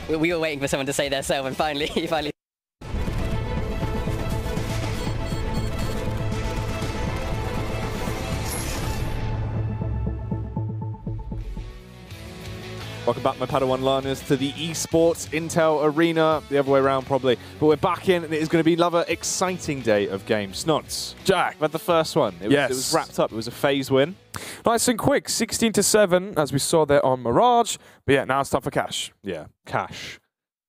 We were waiting for someone to say their self, and finally, finally. Welcome back, my Padawan learners, to the esports Intel Arena. The other way around, probably. But we're back in, and it is going to be another exciting day of games. Snots, Jack, we had the first one. It was wrapped up. It was a FaZe win. Nice and quick, 16-7, as we saw there on Mirage. But yeah, now it's time for Cash. Yeah, Cash.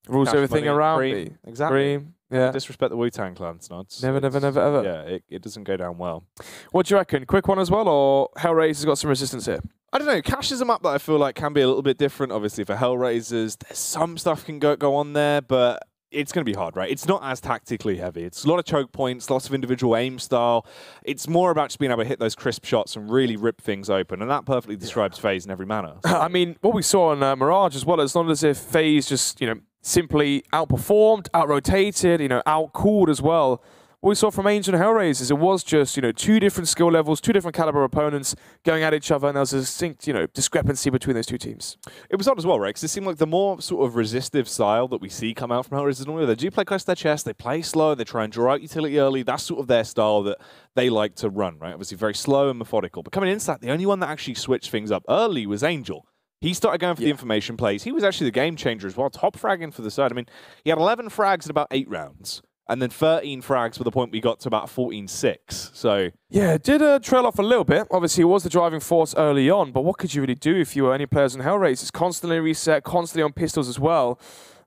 Rules Cash everything money, around cream. me. Exactly. Cream. Yeah. Disrespect the Wu-Tang Clan, Snots. Never, ever. Yeah, it doesn't go down well. What do you reckon? Quick one as well, or HellRaisers got some resistance here? I don't know. Cash is a map that I feel like can be a little bit different. Obviously, for HellRaisers, there's some stuff can go on there, but it's going to be hard, right? It's not as tactically heavy. It's a lot of choke points, lots of individual aim style. It's more about just being able to hit those crisp shots and really rip things open, and that perfectly describes FaZe in every manner. So. I mean, what we saw on Mirage as well, it's not as if FaZe just, simply outperformed, out-rotated, out-cooled as well. What we saw from Angel and HellRaisers, it was just, two different skill levels, two different caliber opponents going at each other, and there was a distinct, discrepancy between those two teams. It was odd as well, right? Because it seemed like the more sort of resistive style that we see come out from HellRaisers, normally they do play close to their chest, they play slow, they try and draw out utility early. That's sort of their style that they like to run, right? Obviously very slow and methodical. But coming into that, the only one that actually switched things up early was Angel. He started going for the information plays. He was actually the game changer as well, top fragging for the side. I mean, he had 11 frags in about 8 rounds. And then 13 frags for the point we got to about 14-6. So yeah, it did trail off a little bit. Obviously, it was the driving force early on, but what could you really do if you were any players in HellRaisers? Constantly reset, constantly on pistols as well.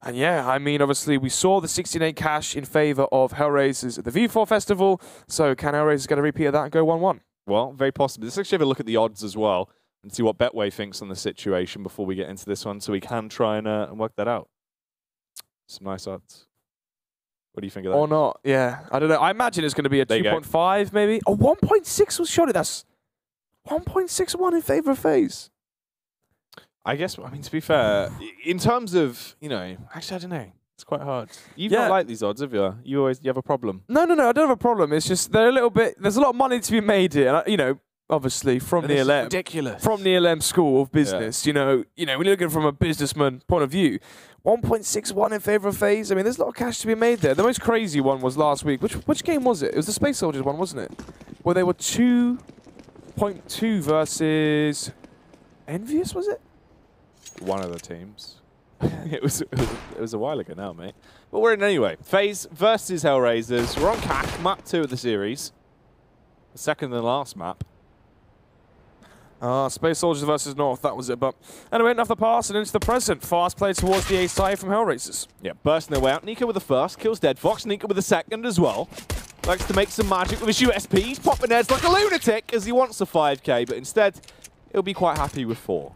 And yeah, I mean, obviously, we saw the 16-8 cash in favor of HellRaisers at the V4 Festival. So can HellRaisers get a repeat of that and go 1-1? Well, very possibly. Let's actually have a look at the odds as well and see what Betway thinks on the situation before we get into this one, so we can try and work that out. Some nice odds. What do you think of that? Or not, yeah. I don't know. I imagine it's going to be a 2.5 maybe. Oh, 1.6 was shot. That's 1.61 in favor of FaZe. I guess, I mean, to be fair, in terms of, actually, I don't know. It's quite hard. You've not liked these odds, have you? You have a problem. No, I don't have a problem. It's just they're a little bit, there's a lot of money to be made here. And, obviously from the LM. Ridiculous. From the LM school of business, when you're looking from a businessman point of view, 1.61 in favor of FaZe. I mean, there's a lot of cash to be made there. The most crazy one was last week. Which game was it? It was the Space Soldiers one, wasn't it? Where they were 2.2 versus Envious, was it? One of the teams. it was a while ago now, mate. But we're in anyway. FaZe versus HellRaisers. We're on CAC, map 2 of the series. The second and last map. Space Soldiers versus North, that was it. But anyway, enough the past and into the present. Fast play towards the A side from HellRaisers. Yeah, bursting their way out. Nico with the first, kills Dead Fox. Nico with the second as well. Likes to make some magic with his USP. He's popping heads like a lunatic as he wants a 5k, but instead, he'll be quite happy with 4.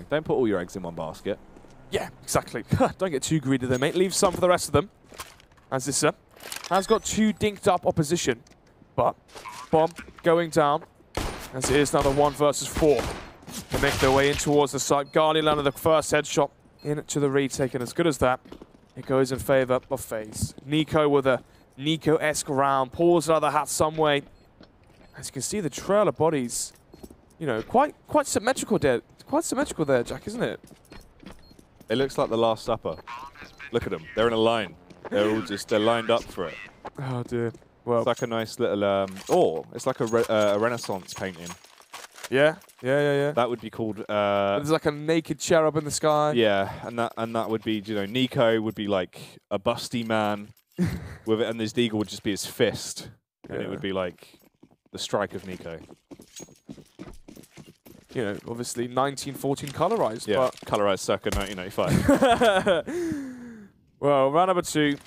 Don't put all your eggs in one basket. Yeah, exactly. Don't get too greedy there, mate. Leave some for the rest of them. As this has got 2 dinked up opposition. But bomb going down. As it is now the 1 versus 4. They make their way in towards the site. Guardian landed the first headshot into the retake, and as good as that, it goes in favor of FaZe. Nico with a Nico-esque round, pulls out of the hat some way. As you can see, the trail of bodies, quite symmetrical there. Quite symmetrical there, Jack, isn't it? It looks like the Last Supper. Look at them. They're in a line. They're lined up for it. Oh dear. Well, it's like a nice little, it's like a Renaissance painting. Yeah. That would be called. There's like a naked cherub in the sky. Yeah, and that would be, Nico would be like a busty man, with it, and his deagle would just be his fist, and it would be like the strike of Nico. Obviously 1914 colorized. Yeah, but colorized circa 1995. Well, round number 2.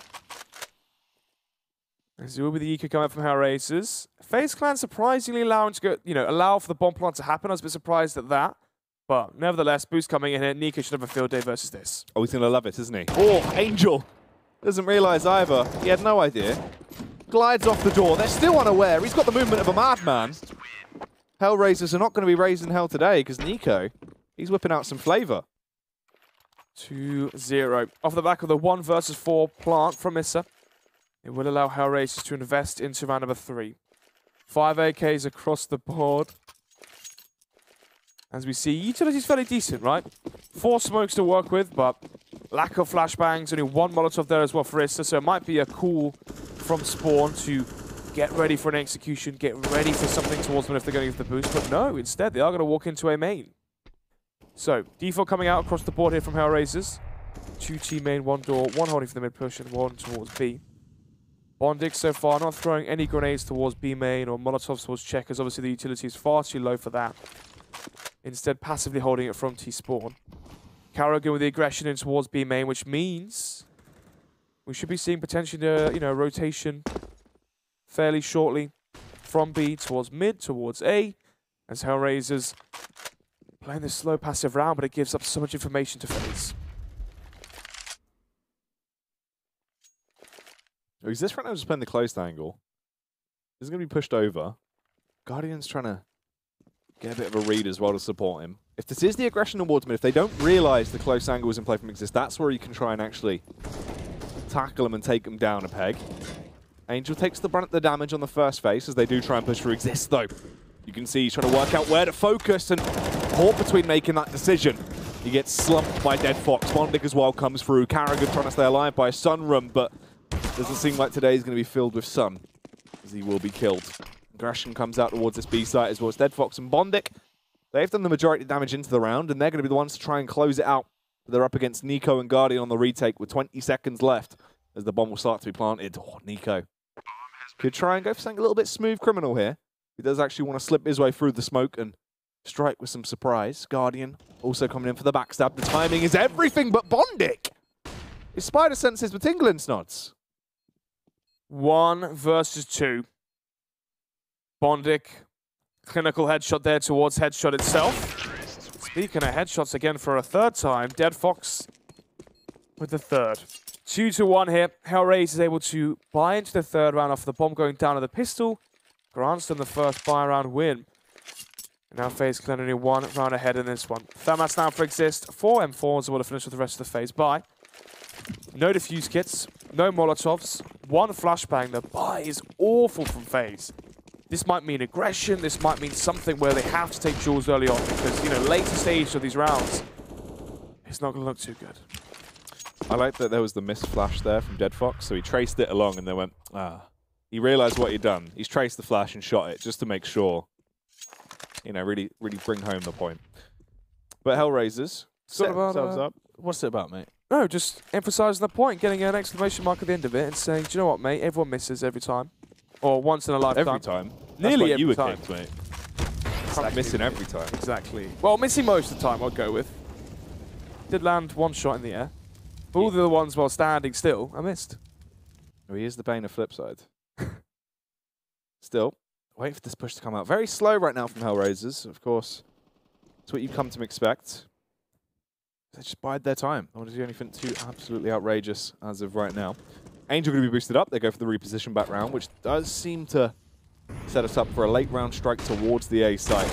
As you will be the eco coming up from HellRaisers. FaZe Clan surprisingly allowing to go, allow for the bomb plant to happen. I was a bit surprised at that. But nevertheless, boost coming in here. Nico should have a field day versus this. Oh, he's going to love it, isn't he? Oh, Angel doesn't realize either. He had no idea. Glides off the door. They're still unaware. He's got the movement of a madman. HellRaisers are not going to be raising hell today because Nico, he's whipping out some flavor. 2-0. Off the back of the 1 versus 4 plant from Issa. It will allow HellRaisers to invest into round number 3. 5 AKs across the board. As we see, utility's fairly decent, right? 4 smokes to work with, but Lack of flashbangs, only one Molotov there as well for Issa, so it might be a call from Spawn to get ready for an execution, get ready for something towards them if they're going to give the boost, but no, instead they are going to walk into a main. So, default coming out across the board here from HellRaisers. 2T main, one door, one holding for the mid push and one towards B. Bondic so far not throwing any grenades towards B main or Molotovs towards checkers. Obviously the utility is far too low for that. Instead passively holding it from T-Spawn. Karrigan with the aggression in towards B main, which means we should be seeing potentially a rotation fairly shortly from B towards mid, towards A, as HellRaisers playing this slow passive round, but it gives up so much information to FaZe. Is this right now just playing the closed angle? This is going to be pushed over. Guardian's trying to get a bit of a read as well to support him. If this is the aggression towards mid, if they don't realize the close angle is in play from Exist, that's where you can try and actually tackle him and take him down a peg. Angel takes the brunt of the damage on the first phase as they do try and push for Exist, though. You can see he's trying to work out where to focus and caught between making that decision. He gets slumped by Dead Fox. Bondic as well comes through. Karrigan trying to stay alive by Sunrum, but doesn't seem like today is going to be filled with sun, as he will be killed. Aggression comes out towards this B site as well as Dead Fox and Bondic. They've done the majority of damage into the round, and they're going to be the ones to try and close it out. They're up against Nico and Guardian on the retake with 20 seconds left as the bomb will start to be planted. Oh, Nico could try and go for something a little bit smooth criminal here. He does actually want to slip his way through the smoke and strike with some surprise. Guardian also coming in for the backstab. The timing is everything but Bondic. His spider senses were tingling, Snods. 1 versus 2. Bondic, clinical headshot there towards headshot itself. Speaking of headshots again for a third time, Dead Fox with the third. 2-1 here. HellRaisers is able to buy into the third round after the bomb going down to the pistol. Grants them the first buy round win. And now FaZe Clan only 1 round ahead in this one. Thermats now for Exist. 4 M4s will finish with the rest of the FaZe buy. No defuse kits, no Molotovs, 1 flashbang. The buy is awful from FaZe. This might mean aggression, this might mean something where they have to take jewels early on because, later stage of these rounds, it's not going to look too good. I like that there was the missed flash there from Dead Fox, so he traced it along and then went, He realized what he'd done. He's traced the flash and shot it just to make sure, really bring home the point. But HellRaisers, set themselves up. What's it about, mate? No, just emphasising the point, getting an exclamation mark at the end of it and saying, do you know what, mate? Everyone misses every time. Or once in a lifetime. Every time. Nearly every you would time. think, mate. It's like missing every time. Exactly. Well, missing most of the time, I'd go with. Did land 1 shot in the air. But all the other ones while standing still, I missed. Oh, he is the bane of flip side. Still, wait for this push to come out. Very slow right now from HellRaisers, of course. It's what you come to expect. They just bide their time. I want to do anything too absolutely outrageous as of right now. Angel going to be boosted up. They go for the reposition back round, which does seem to set us up for a late round strike towards the A site.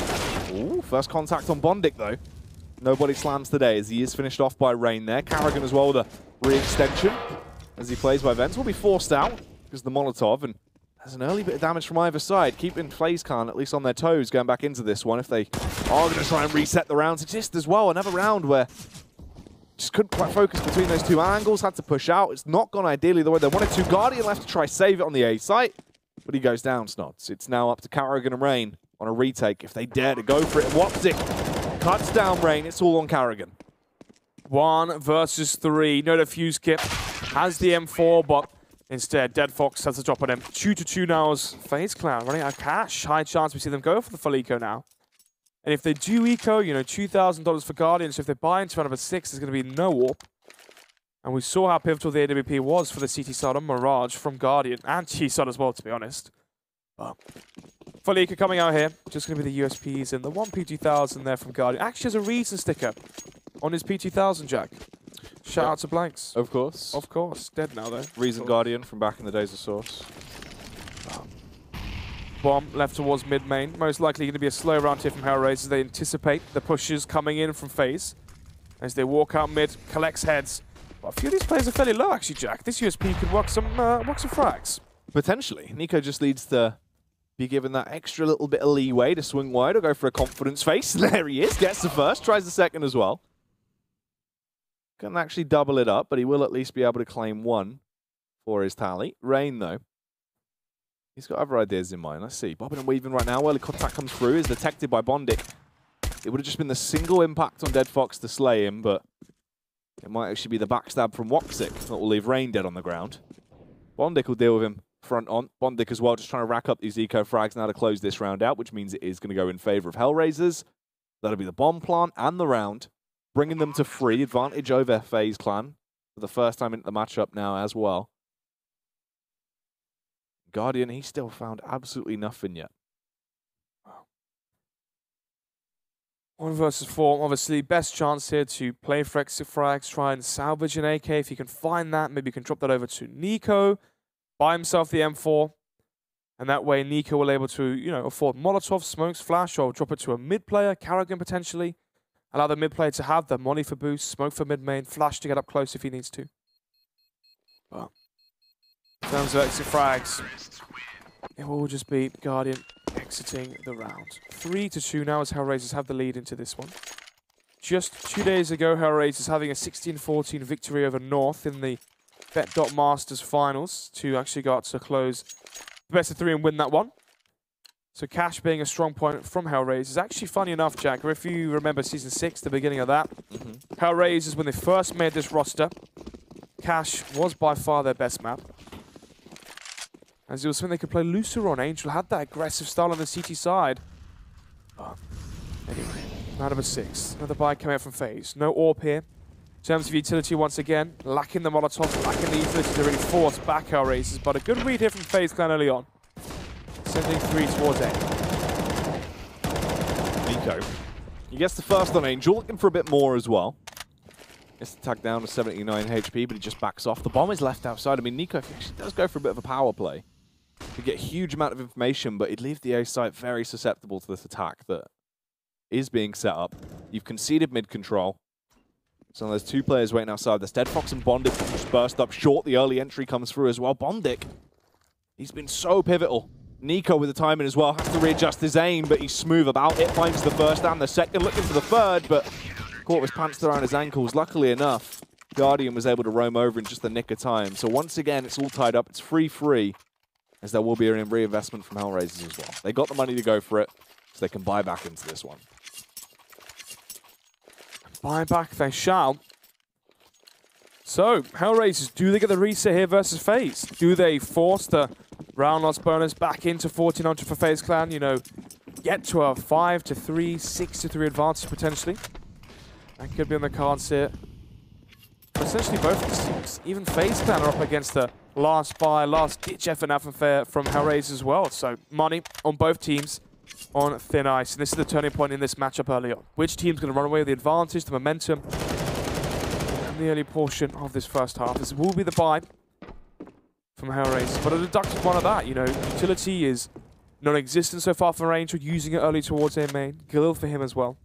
Ooh, first contact on Bondic, though. Nobody slams today as he is finished off by Rain there. Karrigan as well, the re-extension as he plays by Vents. Will be forced out because the Molotov, and there's an early bit of damage from either side, keeping FaZe Clan at least on their toes going back into this one. If they are going to try and reset the rounds, Exist as well. Another round where just couldn't quite focus between those 2 angles, had to push out. It's not gone ideally the way they wanted to. Guardian left to try save it on the A site, but he goes down, Snods. It's now up to Karrigan and Rain on a retake if they dare to go for it. Wapzik cuts down Rain. It's all on Karrigan. 1 versus 3. No defuse kit. Has the M4, but instead Dead Fox has a drop on him. 2-2 now as FaZe Clan running out of cash. High chance we see them go for the full eco now. And if they do eco, $2,000 for Guardian, so if they buy into round number 6, there's going to be no warp. And we saw how pivotal the AWP was for the CT side on Mirage from Guardian, and T side as well, to be honest. But full eco coming out here, just going to be the USPs and the 1 P2000 there from Guardian. Actually has a reason sticker on his P2000, Jack. Shout out to Blanks. Of course. Of course. Dead now, though. Reason Guardian from back in the days of Source. Bomb left towards mid-main. Most likely going to be a slow round here from HellRaisers. They anticipate the pushes coming in from FaZe. As they walk out mid, collects heads. But a few of these players are fairly low, actually, Jack. This USP could work some frags. Potentially. Nico just needs to be given that extra little bit of leeway to swing wide or go for a confidence face. There he is. Gets the first. Tries the second as well. Can actually double it up, but he will at least be able to claim one for his tally. Rain, though. He's got other ideas in mind. Let's see. Bobbing and weaving right now. Early contact comes through. Is detected by Bondic. It would have just been the single impact on Dead Fox to slay him, but it might actually be the backstab from Woxic that will leave Rain dead on the ground. Bondic will deal with him front on. Bondic as well, just trying to rack up these eco frags now to close this round out, which means it is going to go in favor of HellRaisers. That'll be the bomb plant and the round, bringing them to 3. Advantage over FaZe Clan for the first time into the matchup now as well. Guardian, he still found absolutely nothing yet. 1 versus 4, obviously best chance here to play for exit frags, try and salvage an AK. If you can find that, maybe you can drop that over to Nico, buy himself the M4, and that way Nico will be able to, you know, afford Molotov, smokes, flash, or drop it to a mid player, Carrigan potentially. Allow the mid player to have the molly for boost, smoke for mid main, flash to get up close if he needs to. But in terms of exit frags, it will just be Guardian exiting the round. 3-2 now as HellRaisers have the lead into this one. Just 2 days ago, HellRaisers having a 16-14 victory over North in the Bet.Masters finals to actually go out to close the best of 3 and win that one. So Cash being a strong point from HellRaisers. Actually, funny enough, Jack, if you remember Season 6, the beginning of that, HellRaisers, when they first made this roster, Cash was by far their best map. As it was when they could play looser on. Angel had that aggressive style on the CT side. But anyway, round number 6. Another buy coming out from FaZe. No AWP here. In terms of utility, once again, lacking the Molotov, lacking the utility to really force back HellRaisers. But a good read here from FaZe Clan early on. Sending 3 towards A. Nico. He gets the first on Angel, looking for a bit more as well. Gets the tag down to 79 HP, but he just backs off. The bomb is left outside. I mean, Nico actually does go for a bit of a power play. To get a huge amount of information, but he'd leave the A site very susceptible to this attack that is being set up. You've conceded mid-control. So there's 2 players waiting outside. There's Dead Fox and Bondic just burst up short. The early entry comes through as well. Bondic, he's been so pivotal. Nico with the timing as well, has to readjust his aim, but he's smooth about it. Finds the first and the second, looking for the third, but caught his pants around his ankles. Luckily enough, Guardian was able to roam over in just the nick of time. So once again, it's all tied up. It's 3-3. As there will be a reinvestment from HellRaisers as well. They got the money to go for it, so they can buy back into this one. Buy back they shall. So, HellRaisers, do they get the reset here versus FaZe? Do they force the round loss bonus back into 1400 for FaZe Clan? You know, get to a 5-3, 6-3 advantage potentially. That could be on the cards here. But essentially both these teams, even FaZe Clan are up against the last buy, last ditch effort now from HellRaisers as well. So money on both teams on thin ice. And this is the turning point in this matchup early on. Which team's going to run away with the advantage, the momentum, in the early portion of this first half? This will be the buy from HellRaisers. But a deducted one of that, you know, utility is non-existent so far for Angel, using it early towards their main. Galil for him as well.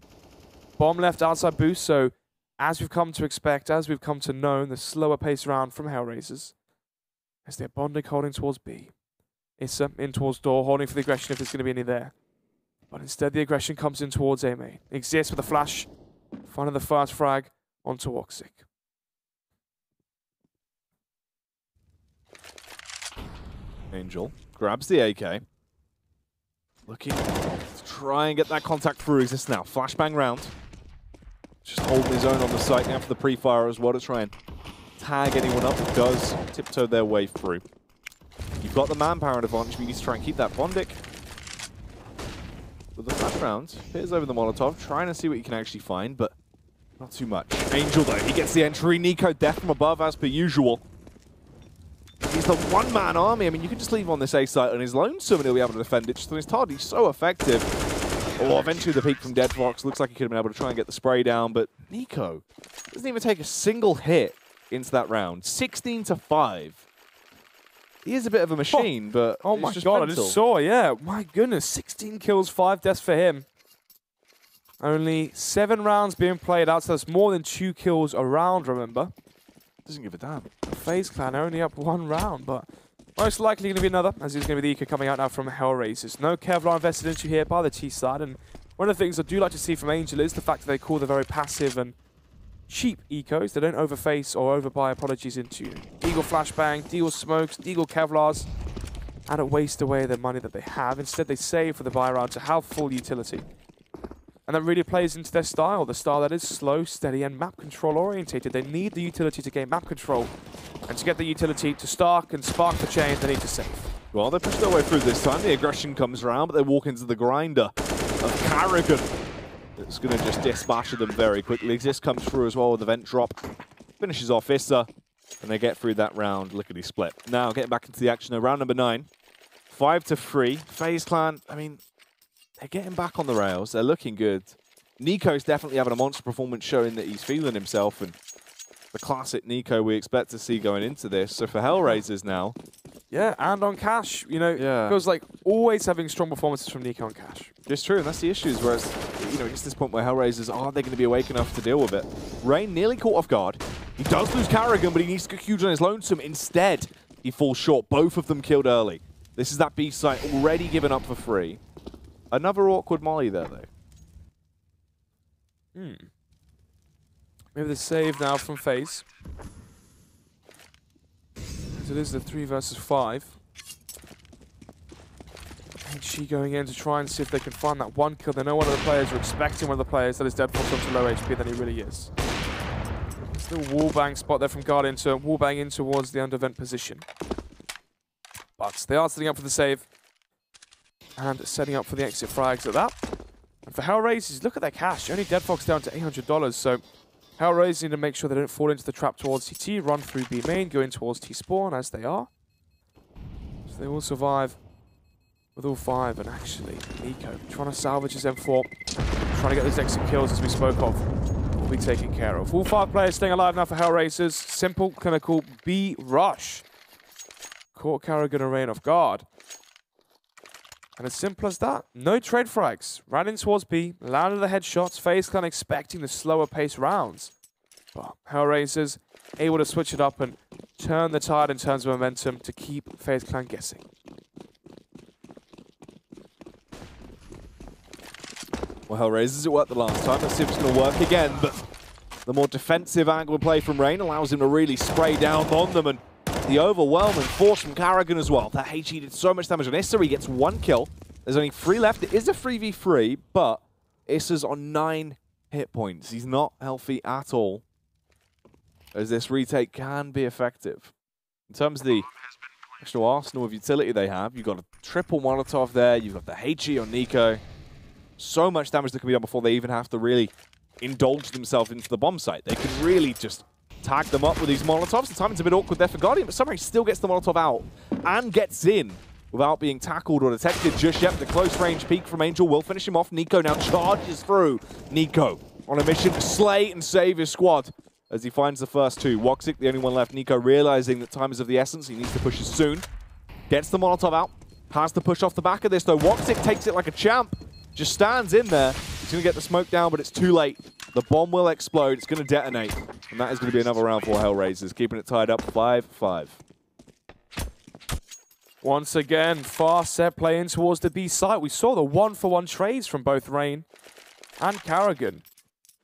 Bomb left outside boost, so as we've come to expect, as we've come to know, the slower pace round from HellRaisers. As they're Bondic holding towards B. Issa in towards door, holding for the aggression if there's going to be any there. But instead the aggression comes in towards A main. Exists with a flash, finding the first frag onto Woxic. Angel grabs the AK. Looking to try and get that contact through. Exists now. Flashbang round. Just holding his own on the site now for the pre-fire as well to try and tag anyone up who does tiptoe their way through. You've got the manpower advantage, but you need to try and keep that. Bondic with the flash round. Peers over the Molotov, trying to see what you can actually find, but not too much. Angel, though, he gets the entry. Nico, death from above, as per usual. He's the one-man army. I mean, you can just leave him on this A site on his lonesome and he'll be able to defend it just on his target. He's so effective. Oh, eventually the peek from Dead Fox. Looks like he could have been able to try and get the spray down, but Nico doesn't even take a single hit into that round. 16-5. He is a bit of a machine, but oh my god, mental. I just saw, yeah. My goodness, 16 kills, 5 deaths for him. Only 7 rounds being played out, so that's more than 2 kills a round, remember? Doesn't give a damn. FaZe Clan only up 1 round, but most likely going to be another, as it's going to be the eco coming out now from HellRaisers. No Kevlar invested into here by the T side, and one of the things I do like to see from Angel is the fact that they call the very passive and cheap ecos. They don't overface or overbuy apologies into Deagle Flashbang, Deagle Smokes, Deagle Kevlars, and don't waste away the money that they have. Instead, they save for the buy round to have full utility. And that really plays into their style, the style that is slow, steady, and map control orientated. They need the utility to gain map control. And to get the utility to spark the chain, they need to save. Well, they push their way through this time. The aggression comes around, but they walk into the grinder of Carrigan. It's going to just dispatch them very quickly. This comes through as well with the vent drop. Finishes off Issa, and they get through that round lickety-split. Now, getting back into the action, though, round number 9. 5-3. FaZe Clan, I mean, they're getting back on the rails. They're looking good. Nico's definitely having a monster performance, showing that he's feeling himself, and the classic Nico we expect to see going into this. So for HellRaisers now. Yeah, and on Cash, you know, Yeah. it feels like always having strong performances from Nico on Cash. It's true, and that's the issue, whereas, you know, it's this point where HellRaisers, aren't they going to be awake enough to deal with it? Rain nearly caught off guard. He does lose Carrigan, but he needs to go huge on his lonesome. Instead, he falls short. Both of them killed early. This is that B site already given up for free. Another awkward molly there, though. Maybe the save now from FaZe. So it is the 3 versus 5. HG going in to try and see if they can find that one kill. They know one of the players are expecting one of the players that is dead for such a low HP than he really is. Still wallbang spot there from Guardian to wallbang in towards the under vent position. But they are setting up for the save. And setting up for the exit frags at that. And for HellRaisers, look at their cash. Only Dead Fox down to $800. So HellRaisers need to make sure they don't fall into the trap towards CT, run through B main, go in towards T spawn as they are. So they will survive with all 5. And actually, Nico trying to salvage his M4, trying to get those exit kills as we spoke of, will be taken care of. All 5 players staying alive now for HellRaisers. Simple, clinical B rush. Caught Carrigan and Rain off guard. And as simple as that, no trade frags. Ran in towards B, landed the headshots. FaZe Clan expecting the slower pace rounds. But HellRaisers able to switch it up and turn the tide in terms of momentum to keep FaZe Clan guessing. Well, HellRaisers, it worked the last time. Let's see if it's going to work again. But the more defensive angle play from Rain allows him to really spray down on them. And the overwhelming force from Carrigan as well. That HE did so much damage on Issa. He gets 1 kill. There's only 3 left. It is a 3v3, but Issa's on 9 hit points. He's not healthy at all, as this retake can be effective. In terms of the actual arsenal of utility they have, you've got a triple Molotov there. You've got the HE on Nico. So much damage that can be done before they even have to really indulge themselves into the bomb site. They can really just tag them up with these Molotovs. The timing's a bit awkward there for Guardian, but somehow he still gets the Molotov out and gets in without being tackled or detected just yet. The close range peek from Angel will finish him off. Nico now charges through. Nico on a mission to slay and save his squad as he finds the first 2. Woxic, the only one left. Nico realizing that time is of the essence. He needs to push it soon. Gets the Molotov out. Has to push off the back of this, though. Woxic takes it like a champ. Just stands in there. He's going to get the smoke down, but it's too late. The bomb will explode. It's going to detonate. And that is going to be another round for HellRaisers, keeping it tied up 5-5. Once again, fast set play in towards the B site. We saw the 1-for-1 trades from both Rain and Carrigan.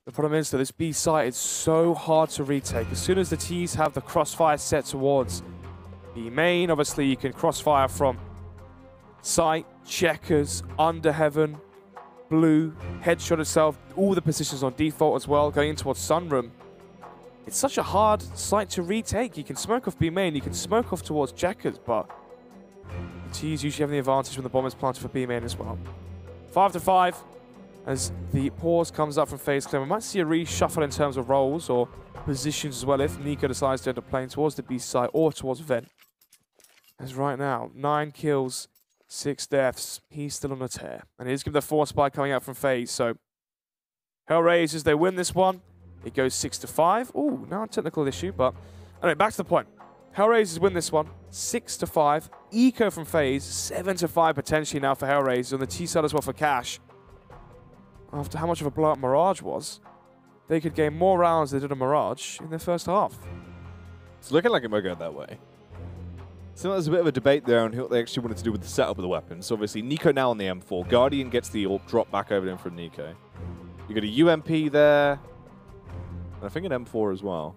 The problem is that this B site is so hard to retake. As soon as the T's have the crossfire set towards B main, obviously you can crossfire from site, checkers, under heaven, blue, headshot itself, all the positions on default as well, going in towards sunroom. It's such a hard site to retake. You can smoke off B main, you can smoke off towards checkers, but the T's usually have the advantage when the bomb is planted for B main as well. 5-5 as the pause comes up from FaZe Clan. We might see a reshuffle in terms of roles or positions as well if Nico decides to end up playing towards the B side or towards vent. As right now, 9 kills, 6 deaths. He's still on a tear. And he's given the 4 spy coming out from FaZe. So HellRaisers, they win this one. It goes 6-5. Ooh, now a technical issue, but anyway, back to the point. HellRaisers win this one, 6-5. Eco from FaZe, 7-5 potentially now for HellRaisers. On the T side as well for Cash. After how much of a blowout Mirage was, they could gain more rounds than they did a Mirage in their first half. It's looking like it might go that way. So there's a bit of a debate there on what they actually wanted to do with the setup of the weapons. So obviously, Nico now on the M4. Guardian gets the AWP drop back over to him from Nico. You got a UMP there. And I think an M4 as well.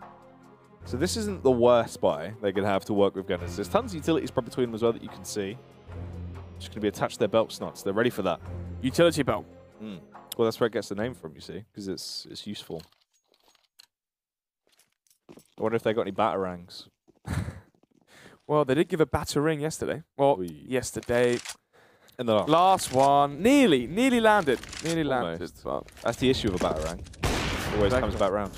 So this isn't the worst buy they could have to work with gunners. There's tons of utilities spread between them as well that you can see. Just going to be attached to their belt snots. They're ready for that. Utility belt. Well, that's where it gets the name from, you see, because it's useful. I wonder if they got any batarangs. Well, they did give a battering yesterday. Well, yesterday. In the last one. Nearly landed. Nearly landed. But that's the issue of a batarang. Always comes back round.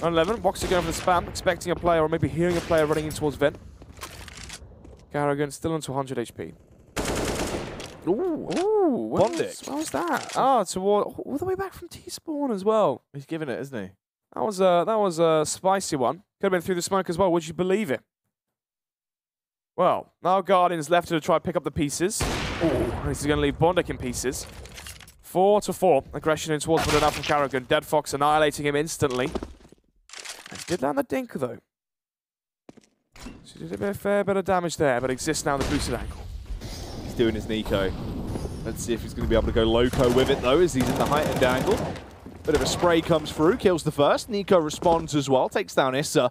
On 11, Boxer going for the spam, expecting a player or maybe hearing a player running in towards vent. Garrigan still onto 100 HP. Ooh, what was that? Oh, toward all the way back from T-spawn as well. He's giving it, isn't he? That was a spicy one. Could have been through the smoke as well. Would you believe it? Well, now Guardian's left to try to pick up the pieces. Ooh, he's going to leave Bondic in pieces. 4-4. Aggression in towards middle now from Garrigan. Dead Fox annihilating him instantly. He did land the dink though. So he did a fair bit of damage there, but exists now in the boosted angle. He's doing his Nico. Let's see if he's going to be able to go loco with it though, as he's in the heightened angle. Bit of a spray comes through, kills the first. Nico responds as well, takes down Issa.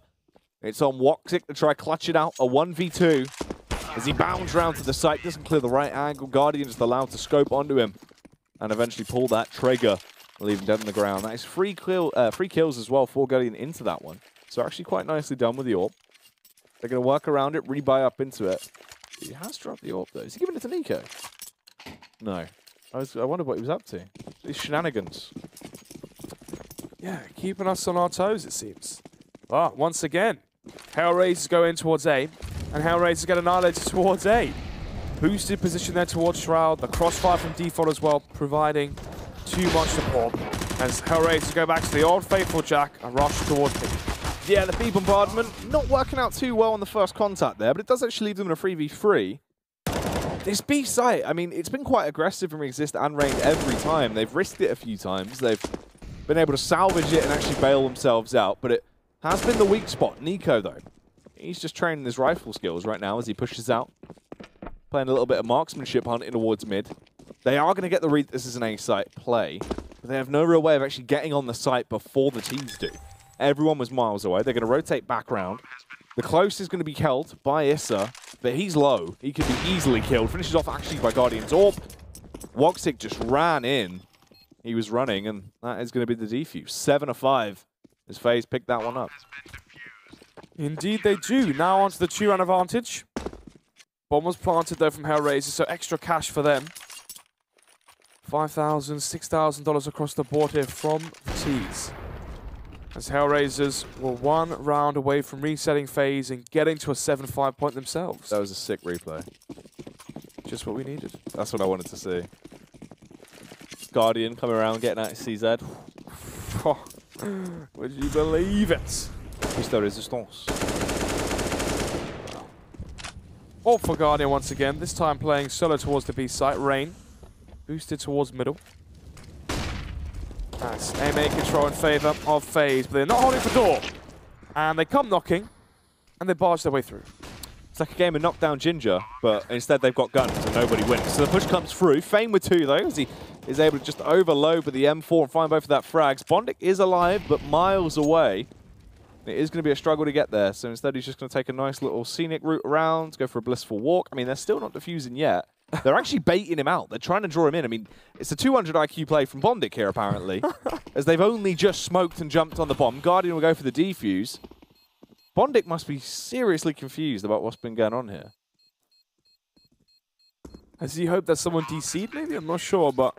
It's on Woxic to try clutch it out, a 1v2. As he bounds round to the site, doesn't clear the right angle. Guardian is allowed to scope onto him and eventually pull that trigger, leave him dead on the ground. That is free kills as well for Guardian into that one. So actually quite nicely done with the AWP. They're going to work around it, rebuy up into it. He has dropped the AWP though. Is he giving it to Nico? No. I wonder what he was up to. These shenanigans. Yeah, keeping us on our toes, it seems. But once again, HellRaisers go in towards A, and HellRaisers get annihilated towards A. Boosted position there towards Shroud. The crossfire from default as well, providing too much support. As HellRaisers go back to the old faithful Jack and rush towards B. Yeah, the B bombardment not working out too well on the first contact there, but it does actually leave them in a 3v3. This B site, I mean, it's been quite aggressive from Exist and Rain every time. They've risked it a few times. They've been able to salvage it and actually bail themselves out, but it has been the weak spot. Nico, though, he's just training his rifle skills right now as he pushes out. Playing a little bit of marksmanship hunting towards mid. They are going to get the read this is an A site play, but they have no real way of actually getting on the site before the teams do. Everyone was miles away. They're going to rotate back round. The close is going to be held by Issa, but he's low. He could be easily killed. Finishes off actually by Guardian's AWP. Woxic just ran in. He was running, and that is going to be the defuse. 7-5 as FaZe picked that one up. Indeed they do. Now onto the 2-round advantage. Bomb was planted though from HellRaisers, so extra cash for them. $5,000, $6,000 across the board here from the T's. As HellRaisers were 1 round away from resetting FaZe and getting to a 7-5 point themselves. That was a sick replay. Just what we needed. That's what I wanted to see. Guardian coming around, getting out of CZ. Would you believe it? Piste de resistance. All for Guardian once again, this time playing solo towards the B site. Rain boosted towards middle. Nice. AMA control in favor of FaZe, but they're not holding for door. And they come knocking, and they barge their way through. It's like a game of knockdown ginger, but instead they've got guns and nobody wins. So the push comes through. Fame with 2 though, as he is able to just overload with the M4 and find both of that frags. Bondic is alive, but miles away. It is going to be a struggle to get there, so instead he's just going to take a nice little scenic route around, go for a blissful walk. I mean, they're still not defusing yet. They're actually baiting him out. They're trying to draw him in. I mean, it's a 200 IQ play from Bondic here, apparently, as they've only just smoked and jumped on the bomb. Guardian will go for the defuse. Bondic must be seriously confused about what's been going on here. Has he hoped that someone DC'd maybe? I'm not sure, but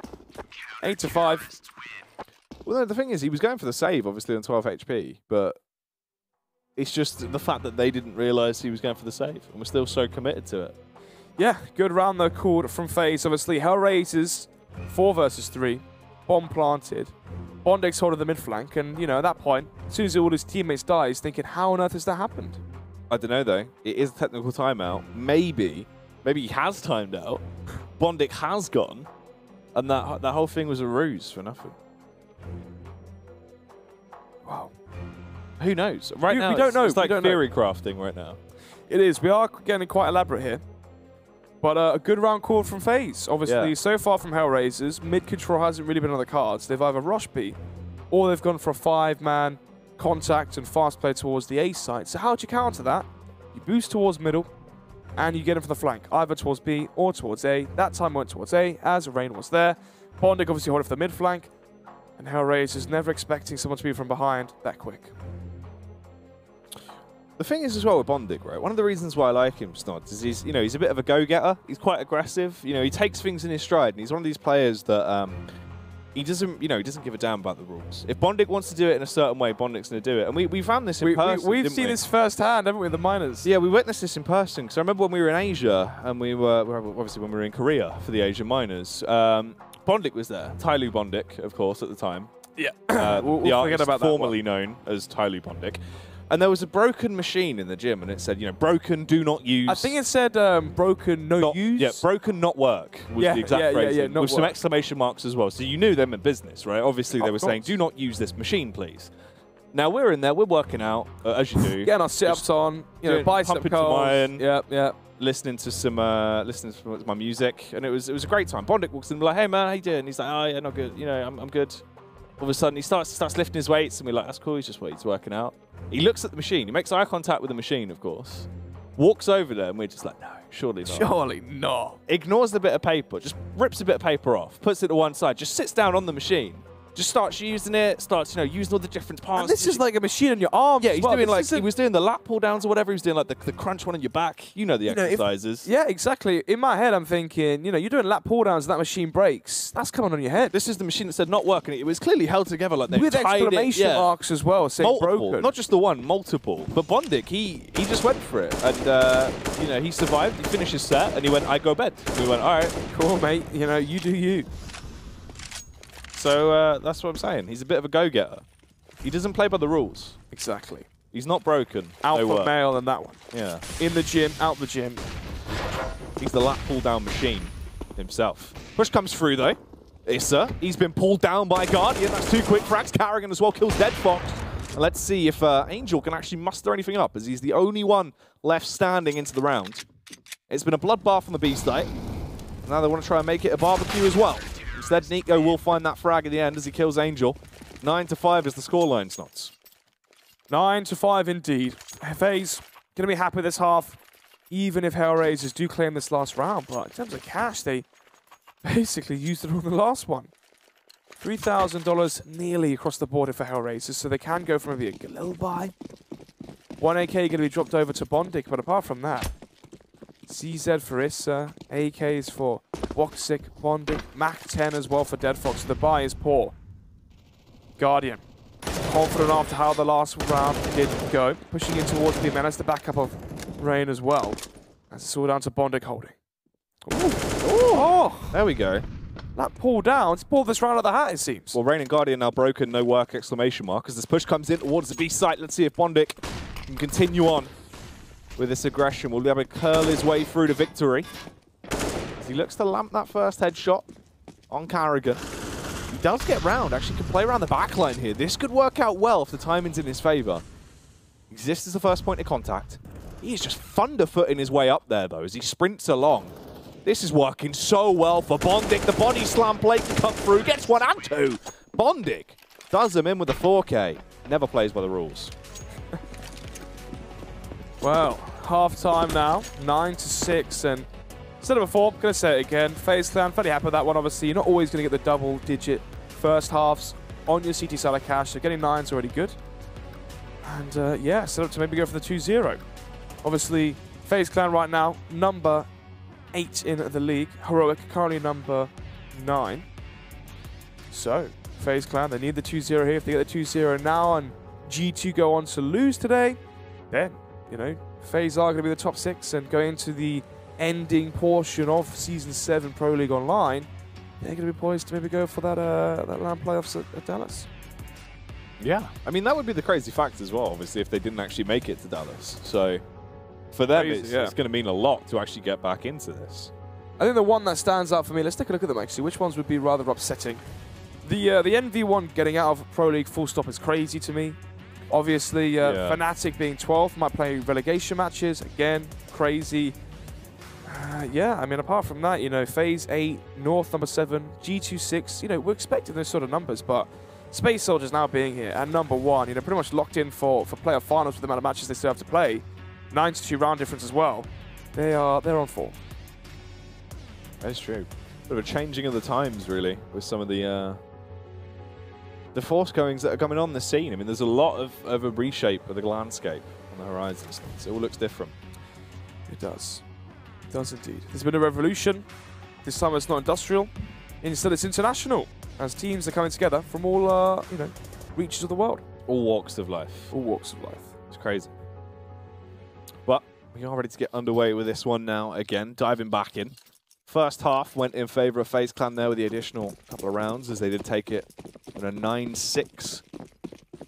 8-5. Well, no, the thing is, he was going for the save, obviously, on 12 HP, but it's just the fact that they didn't realize he was going for the save, and we're still so committed to it. Yeah, good round though called from FaZe. Obviously, HellRaisers 4 versus 3, bomb planted. Bondic's holding the mid flank, and you know, at that point, as soon as all his teammates die, he's thinking, how on earth has that happened? I don't know though. It is a technical timeout. Maybe he has timed out. Bondic has gone, and that whole thing was a ruse for nothing. Wow. Who knows? Right now, we don't know. It's like theory crafting right now. It is. We are getting quite elaborate here. But a good round called from FaZe. Obviously, so far from HellRaisers, mid control hasn't really been on the cards. They've either rushed B or they've gone for a 5-man contact and fast play towards the A side. So how do you counter that? You boost towards middle, and you get him from the flank, either towards B or towards A. That time went towards A, as Rain was there. Bondic obviously holding for the mid flank, and HellRaisers never expecting someone to be from behind that quick. The thing is as well with Bondic, right? One of the reasons why I like him, Snods, is he's a bit of a go-getter. He's quite aggressive. He takes things in his stride, and he's one of these players that he doesn't give a damn about the rules. If Bondic wants to do it in a certain way, Bondic's going to do it. And we found this in person. We've seen this firsthand, haven't we, the minors? Yeah, we witnessed this in person. Because I remember when we were in Asia, and we were obviously when we were in Korea for the Asian minors. Bondic was there. Tyloo Bondic, of course, at the time. Yeah, we'll forget about that. Formerly known as Tyloo Bondic. And there was a broken machine in the gym, and it said, broken, do not use. I think it said broken, not use. Yeah, broken, not work was the exact phrase. With some exclamation marks as well. So you knew them in business, right? Obviously, they were saying, do not use this machine, please. Now, we're in there, we're working out, as you do. Getting our sit-ups on, bicep curls. Yeah. Listening to my music, and it was a great time. Bondic walks in, and we're like, hey, man, how you doing? And he's like, oh, yeah, not good. I'm good. All of a sudden, he starts lifting his weights, and we're like, that's cool, he's working out. He looks at the machine. He makes eye contact with the machine, of course. Walks over there, and we're just like, no, surely not. Surely not. Ignores the bit of paper, just rips a bit of paper off, puts it to one side, just sits down on the machine. Just starts using it, using all the different parts. And this is like a machine on your arm. Yeah, he was doing the lat pull downs or whatever. He was doing like the crunch one on your back. You know the exercises. Yeah, exactly. In my head, I'm thinking, you're doing lat pull downs and that machine breaks. That's coming on your head. This is the machine that said not working. It was clearly held together like they with exclamation marks as well, saying multiple, broken. Not just the one, multiple. But Bondic, he just went for it, and he survived. He finished his set, and he went, I go bed. We went, all right, cool, mate. You do you. So that's what I'm saying. He's a bit of a go-getter. He doesn't play by the rules. Exactly. He's not broken. Alpha male in that one. Yeah. In the gym, out the gym. He's the lat pull-down machine himself. Push comes through, though. Issa, he's been pulled down by Guardian. That's 2 quick frags. Carrigan as well kills Dead Fox. And let's see if Angel can actually muster anything up, as he's the only one left standing into the round. It's been a bloodbath on the B site. Now they want to try and make it a barbecue as well. Instead, Nico will find that frag at the end as he kills Angel. 9-5 is the scoreline, Snots. 9-5 indeed. FaZe going to be happy this half, even if HellRaisers do claim this last round. But in terms of cash, they basically used it on the last one. $3,000 nearly across the border for HellRaisers, so they can go for maybe a little buy. 1 AK going to be dropped over to Bondic, but apart from that, CZ for Issa, AKs for Woxic, Bondic, Mac 10 as well for Dead Fox. So the buy is poor. Guardian, confident after how the last round did go. Pushing in towards the man as the backup of Rain as well. As it's all down to Bondic holding. Oh, there we go. That pull down, it's pulled this round out of the hat, it seems. Well, Rain and Guardian now broken, no work, exclamation mark. As this push comes in towards the B site, let's see if Bondic can continue on with this aggression. Will be able to curl his way through to victory. As he looks to lamp that first headshot on Carrigan. He does get round, actually can play around the backline here. This could work out well if the timing's in his favor. Exists as the first point of contact. He is just thunderfooting his way up there, though, as he sprints along. This is working so well for Bondic. The body slam plate can come through, gets 1 and 2. Bondic does him in with a 4K. Never plays by the rules. Well, half time now, 9-6, and instead of a 4, I'm going to say it again. FaZe Clan, fairly happy with that one, obviously. You're not always going to get the double-digit first halves on your CT Salah cash, so getting 9's already good. And yeah, set up to maybe go for the 2-0. Obviously, FaZe Clan right now, number 8 in the league. Heroic, currently number 9. So, FaZe Clan, they need the 2-0 here. If they get the 2-0 now and G2 go on to lose today, then FaZe are going to be the top 6 and going into the ending portion of Season 7 Pro League Online. They're going to be poised to maybe go for that LAN playoffs at Dallas. Yeah, I mean, that would be the crazy fact as well, obviously, if they didn't actually make it to Dallas. So for them, it's going to mean a lot to actually get back into this. I think the one that stands out for me, let's take a look at them actually. Which ones would be rather upsetting? The NV1 getting out of Pro League full stop is crazy to me. Obviously, Fnatic being 12th, might play relegation matches. Again, crazy. Yeah, I mean, apart from that, FaZe 8, North number 7, G2 6. We're expecting those sort of numbers, but Space Soldiers now being here at #1, you know, pretty much locked in for playoff finals with the amount of matches they still have to play. 9-2 round difference as well. They're on 4. That's true. Bit of a changing of the times, really, with some of the force goings that are coming on the scene. I mean, there's a lot of a reshape of the landscape on the horizons. It all looks different. It does. It does indeed. There's been a revolution. This time it's not industrial. Instead, it's international. As teams are coming together from all, you know, reaches of the world. All walks of life. All walks of life. It's crazy. But we are ready to get underway with this one now again, diving back in. First half went in favor of FaZe Clan there with the additional couple of rounds as they did take it on a 9-6.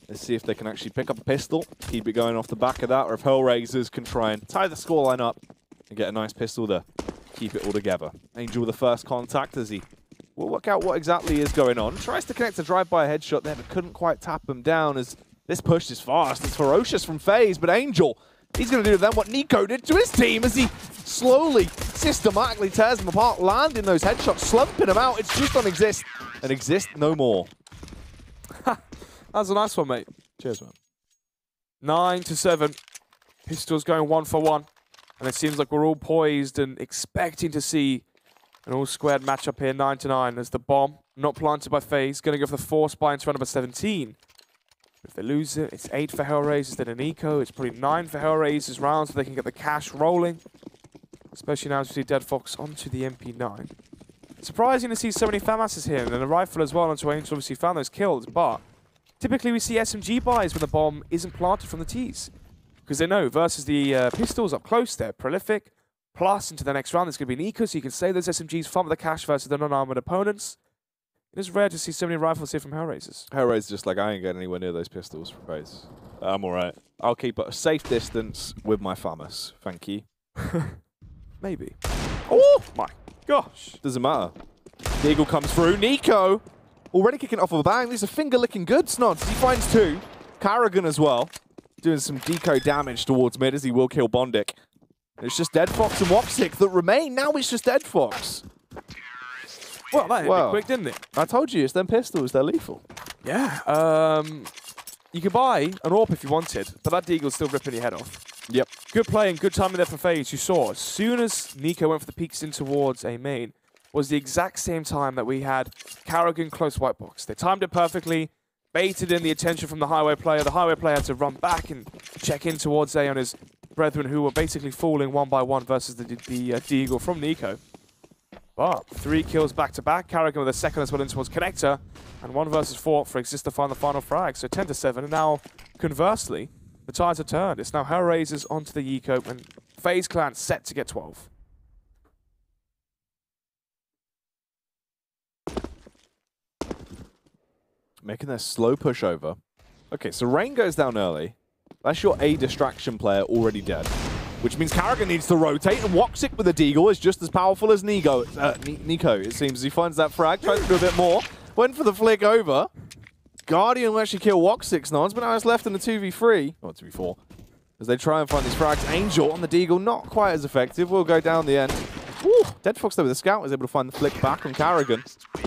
Let's see if they can actually pick up a pistol, keep it going off the back of that, or if HellRaisers can try and tie the scoreline up and get a nice pistol to keep it all together. Angel with the first contact as he will work out what exactly is going on. Tries to connect a drive-by headshot there, but couldn't quite tap him down as this push is fast. It's ferocious from FaZe, but Angel, he's going to do to them what Nico did to his team as he slowly, systematically tears them apart, landing those headshots, slumping them out. It's just on Exist, and Exist no more. That's a nice one, mate. Cheers, man. 9-7. Pistols going 1 for 1. And it seems like we're all poised and expecting to see an all-squared matchup here, 9-9, as the bomb, not planted by FaZe, going to go for the force buy into round number 17. If they lose it, it's 8 for HellRaisers, then an eco. It's probably 9 for HellRaisers rounds so they can get the cash rolling. Especially now as we see Dead Fox onto the MP9. Surprising to see so many FAMASs here, and then a rifle as well onto Angel obviously found those kills, but typically we see SMG buys when the bomb isn't planted from the T's. Because they know versus the pistols up close, they're prolific. Plus, into the next round, there's going to be an eco, so you can save those SMGs, farm the cash versus the non-armored opponents. It is rare to see so many rifles here from HellRaisers. HellRaisers just like, I ain't getting anywhere near those pistols from FaZe. I'm alright. I'll keep at a safe distance with my FAMAS. Thank you. Maybe. Oh My gosh. Doesn't matter. The Eagle comes through. Nico already kicking off of a bang. These are finger-licking good snods. He finds 2. Carrigan as well. Doing some deco damage towards mid as he will kill Bondic. It's just Dead Fox and Woxic that remain. Now it's just Dead Fox. Well, that hit me quick, didn't it? I told you, it's them pistols. They're lethal. Yeah. You could buy an AWP if you wanted, but that Deagle's still ripping your head off. Yep. Good play and good timing there for FaZe. You saw, as soon as Nico went for the peeks in towards a main, was the exact same time that we had Carrigan close white box. They timed it perfectly, baited in the attention from the highway player. The highway player had to run back and check in towards A on his brethren who were basically falling 1 by 1 versus the Deagle from Nico. But 3 kills back-to-back. Carrigan with a second as well in towards Connector. And 1 versus 4 for Exist to find the final frag. So 10-7. And now, conversely, the tides are turned. It's now HellRaisers onto the eco and FaZe Clan set to get 12. Making their slow push over. Okay, so Rain goes down early. That's your A distraction player already dead. Which means Carrigan needs to rotate, and Woxic with a Deagle is just as powerful as Nico, it seems. He finds that frag, tries to do a bit more. Went for the flick over. Guardian will actually kill Woxic's nods, but now it's left in the 2v3. Or 2v4. As they try and find these frags. Angel on the Deagle, not quite as effective. Will go down the end. Ooh, Dead Fox though with the scout was able to find the flick back on Carrigan.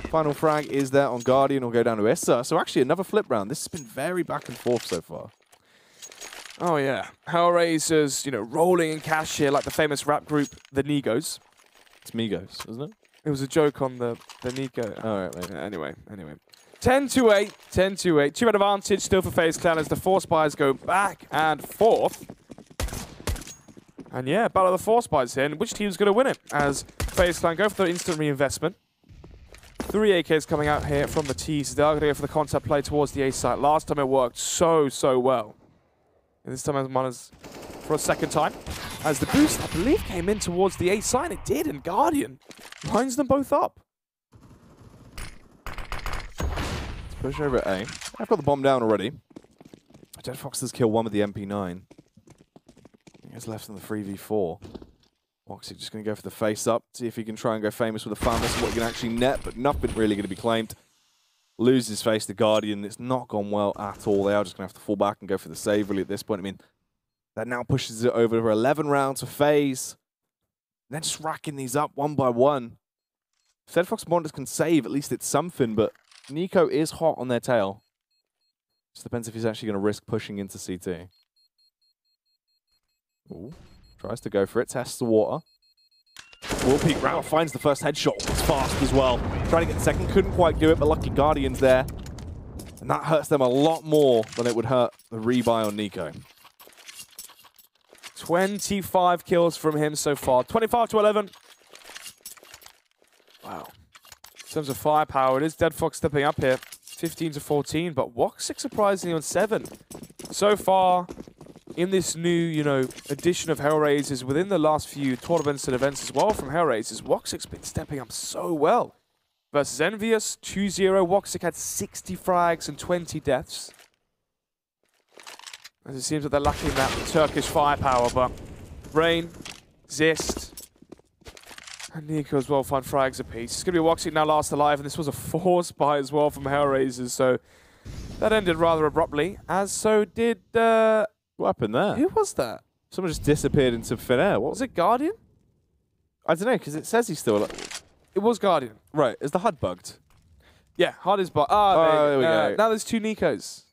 Final frag is there on Guardian, will go down to Issa. So actually another flip round. This has been very back and forth so far. Oh yeah, HellRaisers, you know, rolling in cash here like the famous rap group, the Negos. It's Migos, isn't it? It was a joke on the Nico. All right, mate. Anyway. 10-8, 10-8. 2-man advantage still for FaZe Clan as the Force Buys go back and forth. And yeah, battle of the Force Buys here, and which team's going to win it? As FaZe Clan go for the instant reinvestment. 3 AKs coming out here from the T's. They are going to go for the concept play towards the A site. Last time it worked so well. And this time as for a second time. As the boost, I believe, came in towards the A side. It did, and Guardian lines them both up. Let's push over at A. I've got the bomb down already. Dead Fox does kill 1 with the MP9. He's left in the 3v4. Woxic just going to go for the face-up, see if he can try and go famous with a FAMAS and what he can actually net, but nothing really going to be claimed. Loses face to Guardian. It's not gone well at all. They are just going to have to fall back and go for the save really at this point. I mean, that now pushes it over for 11 rounds for FaZe. They're just racking these up 1 by 1. If Dead Fox Bonders can save, at least it's something, but Nico is hot on their tail. Just depends if he's actually going to risk pushing into CT. Ooh. Tries to go for it, tests the water. Will peek round, finds the first headshot. It's fast as well. Trying to get the second, couldn't quite do it, but lucky Guardian's there. And that hurts them a lot more than it would hurt the rebuy on Nico. 25 kills from him so far. 25 to 11. Wow. In terms of firepower, it is Dead Fox stepping up here. 15 to 14, but Woxic surprisingly on 7. So far, in this new, edition of HellRaisers, within the last few tournaments and events as well from HellRaisers, Woxic's been stepping up so well. Versus Envious, 2-0. Woxic had 60 frags and 20 deaths. As it seems that they're lacking that Turkish firepower, but Rain, Zist, and Nico as well find frags apiece. It's going to be Woxic now last alive, and this was a force buy as well from HellRaisers, so that ended rather abruptly, as so did... What happened there? Who was that? Someone just disappeared into thin air. What Was it Guardian? I don't know, because it says he's still... It was Guardian. Right, is the HUD bugged? Yeah, HUD is bugged. There we go. Now there's 2 Nikos.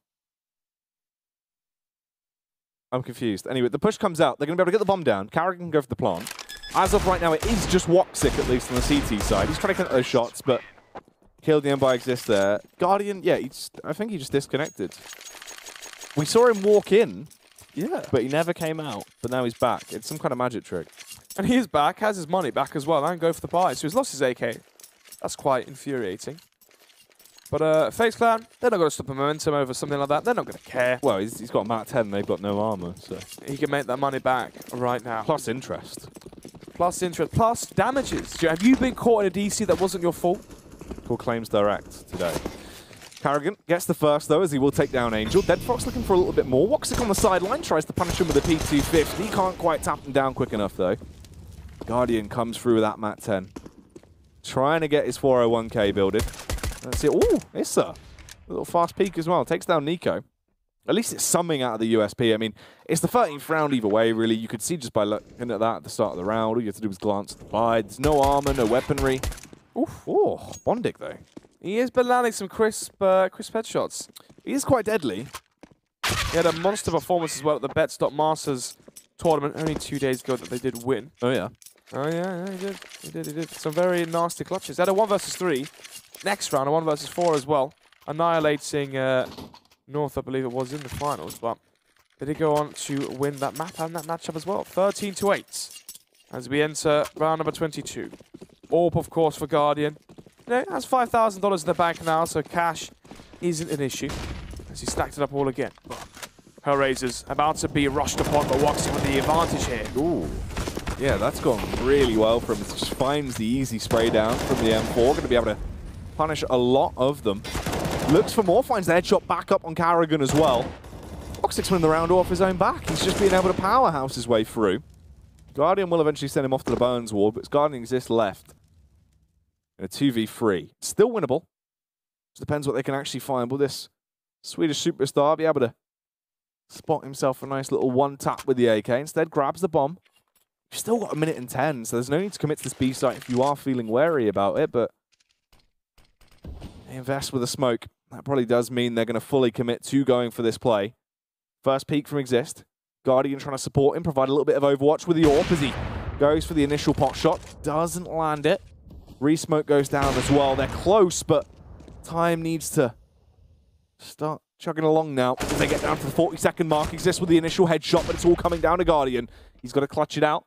I'm confused. Anyway, the push comes out. They're going to be able to get the bomb down. Carrigan can go for the plant. As of right now, it is just Woxic, at least on the CT side. He's trying to connect those shots, but killed the Empire Exist there. Guardian, yeah, I think he just disconnected. We saw him walk in, but he never came out. But now he's back. It's some kind of magic trick. And he is back, has his money back as well, and go for the buy. So he's lost his AK. That's quite infuriating. But FaZe Clan, they're not going to stop the momentum over something like that. They're not going to care. Well, he's got Mat 10, they've got no armor, so... He can make that money back right now. Plus interest. Plus interest, plus damages. Have you been caught in a DC that wasn't your fault? Called Claims Direct today. Carrigan gets the first, though, as he will take down Angel. Dead Fox looking for a little bit more. Woxic on the sideline, tries to punish him with a P250. He can't quite tap him down quick enough, though. Guardian comes through with that Mat 10. Trying to get his 401k builded. Let's see. Ooh, Issa. A little fast peek as well. Takes down Nico. At least it's something out of the USP. I mean, it's the 13th round either way, really. You could see just by looking at that at the start of the round. All you have to do is glance at the buy. There's no armor, no weaponry. Oof. Oh, Bondig, though. He has been landing some crisp headshots. He is quite deadly. He had a monster performance as well at the Bets.Masters tournament only 2 days ago that they did win. Oh, yeah. Oh, yeah, he did. Some very nasty clutches. They had a 1 versus 3. Next round, a 1 versus 4 as well. Annihilating North, I believe it was, in the finals. But they did go on to win that map and that matchup as well. 13 to 8 as we enter round number 22. Orb, of course, for Guardian. Has $5,000 in the bank now, so cash isn't an issue. As he stacked it up all again. HellRaisers about to be rushed upon, but Woxic with the advantage here. Ooh. Yeah, that's gone really well for him. It just finds the easy spray down from the M4. Going to be able to punish a lot of them. Looks for more, finds the headshot back up on Carrigan as well. Woxic's winning the round off his own back. He's just being able to powerhouse his way through. Guardian will eventually send him off to the Bones Ward, but it's Guardian exists left. In a 2v3. Still winnable. Just depends what they can actually find. Will this Swedish superstar be able to spot himself a nice little one-tap with the AK? Instead, grabs the bomb. You've still got 1 minute and 10, so there's no need to commit to this B site if you are feeling wary about it, but they invest with a smoke. That probably does mean they're going to fully commit to going for this play. First peek from Exist. Guardian trying to support him, provide a little bit of overwatch with the AWP as he goes for the initial pot shot. Doesn't land it. Re-smoke goes down as well. They're close, but time needs to start chugging along now as they get down to the 40-second mark. Exist with the initial headshot, but it's all coming down to Guardian. He's got to clutch it out.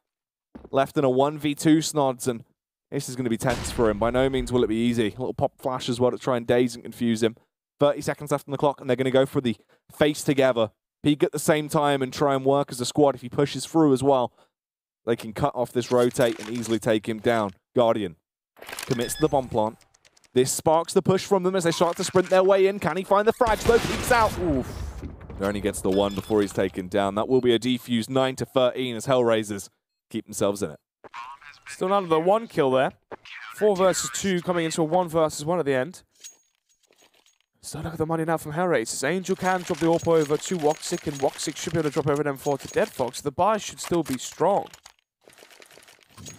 Left in a 1v2 Snods, and this is going to be tense for him. By no means will it be easy. A little pop flash as well to try and daze and confuse him. 30 seconds left on the clock, and they're going to go for the face together. Peek at the same time and try and work as a squad. If he pushes through as well, they can cut off this rotate and easily take him down. Guardian commits to the bomb plant. This sparks the push from them as they start to sprint their way in. Can he find the frags though? Peeks out. Oof. He only gets the 1 before he's taken down. That will be a defuse 9 to 13 as HellRaisers keep themselves in it. Still under the 1 kill there. 4 versus 2 coming into a 1 versus 1 at the end. So look at the money now from HellRaisers. Angel can drop the AWP over to Woxic, and Woxic should be able to drop over an M4 to Dead Fox. The buy should still be strong.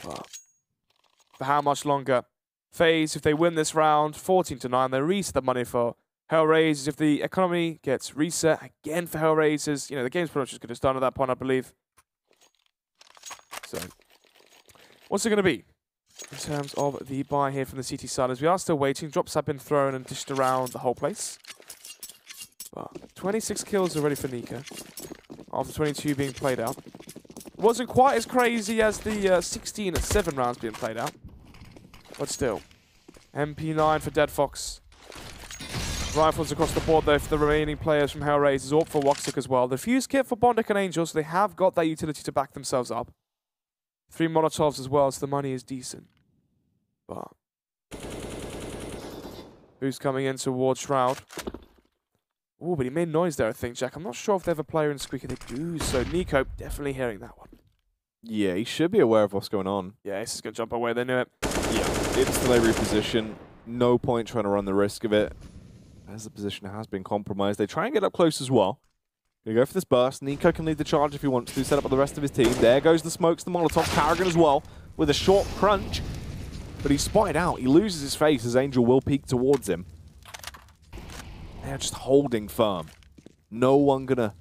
But for how much longer? FaZe, if they win this round, 14 to 9, they reset the money for HellRaisers, if the economy gets reset again for HellRaisers, you know, the game's pretty much just going to start at that point, I believe. So, what's it going to be in terms of the buy here from the CT side? As we are still waiting, drops have been thrown and dished around the whole place. But 26 kills already for Nico, after 22 being played out. Wasn't quite as crazy as the 16 at 7 rounds being played out. But still. MP9 for Dead Fox. Rifles across the board though for the remaining players from HellRaisers, AWP for Woxic as well. The fuse kit for Bondic and Angel, so they have got that utility to back themselves up. 3 Molotovs as well, so the money is decent. But who's coming in towards Shroud? Oh, but he made noise there, I think, Jack. I'm not sure if they have a player in Squeaker. They do, so Nico definitely hearing that one. Yeah, he should be aware of what's going on. Yeah, this is going to jump away. They knew it. Yeah, instantly reposition. No point trying to run the risk of it, as the position has been compromised. They try and get up close as well. Gonna go for this burst. Nico can lead the charge if he wants to, set up with the rest of his team. There goes the smokes, the Molotov. Carrigan as well, with a short crunch. But he's spotted out. He loses his face as Angel will peek towards him. They're just holding firm. No one gonna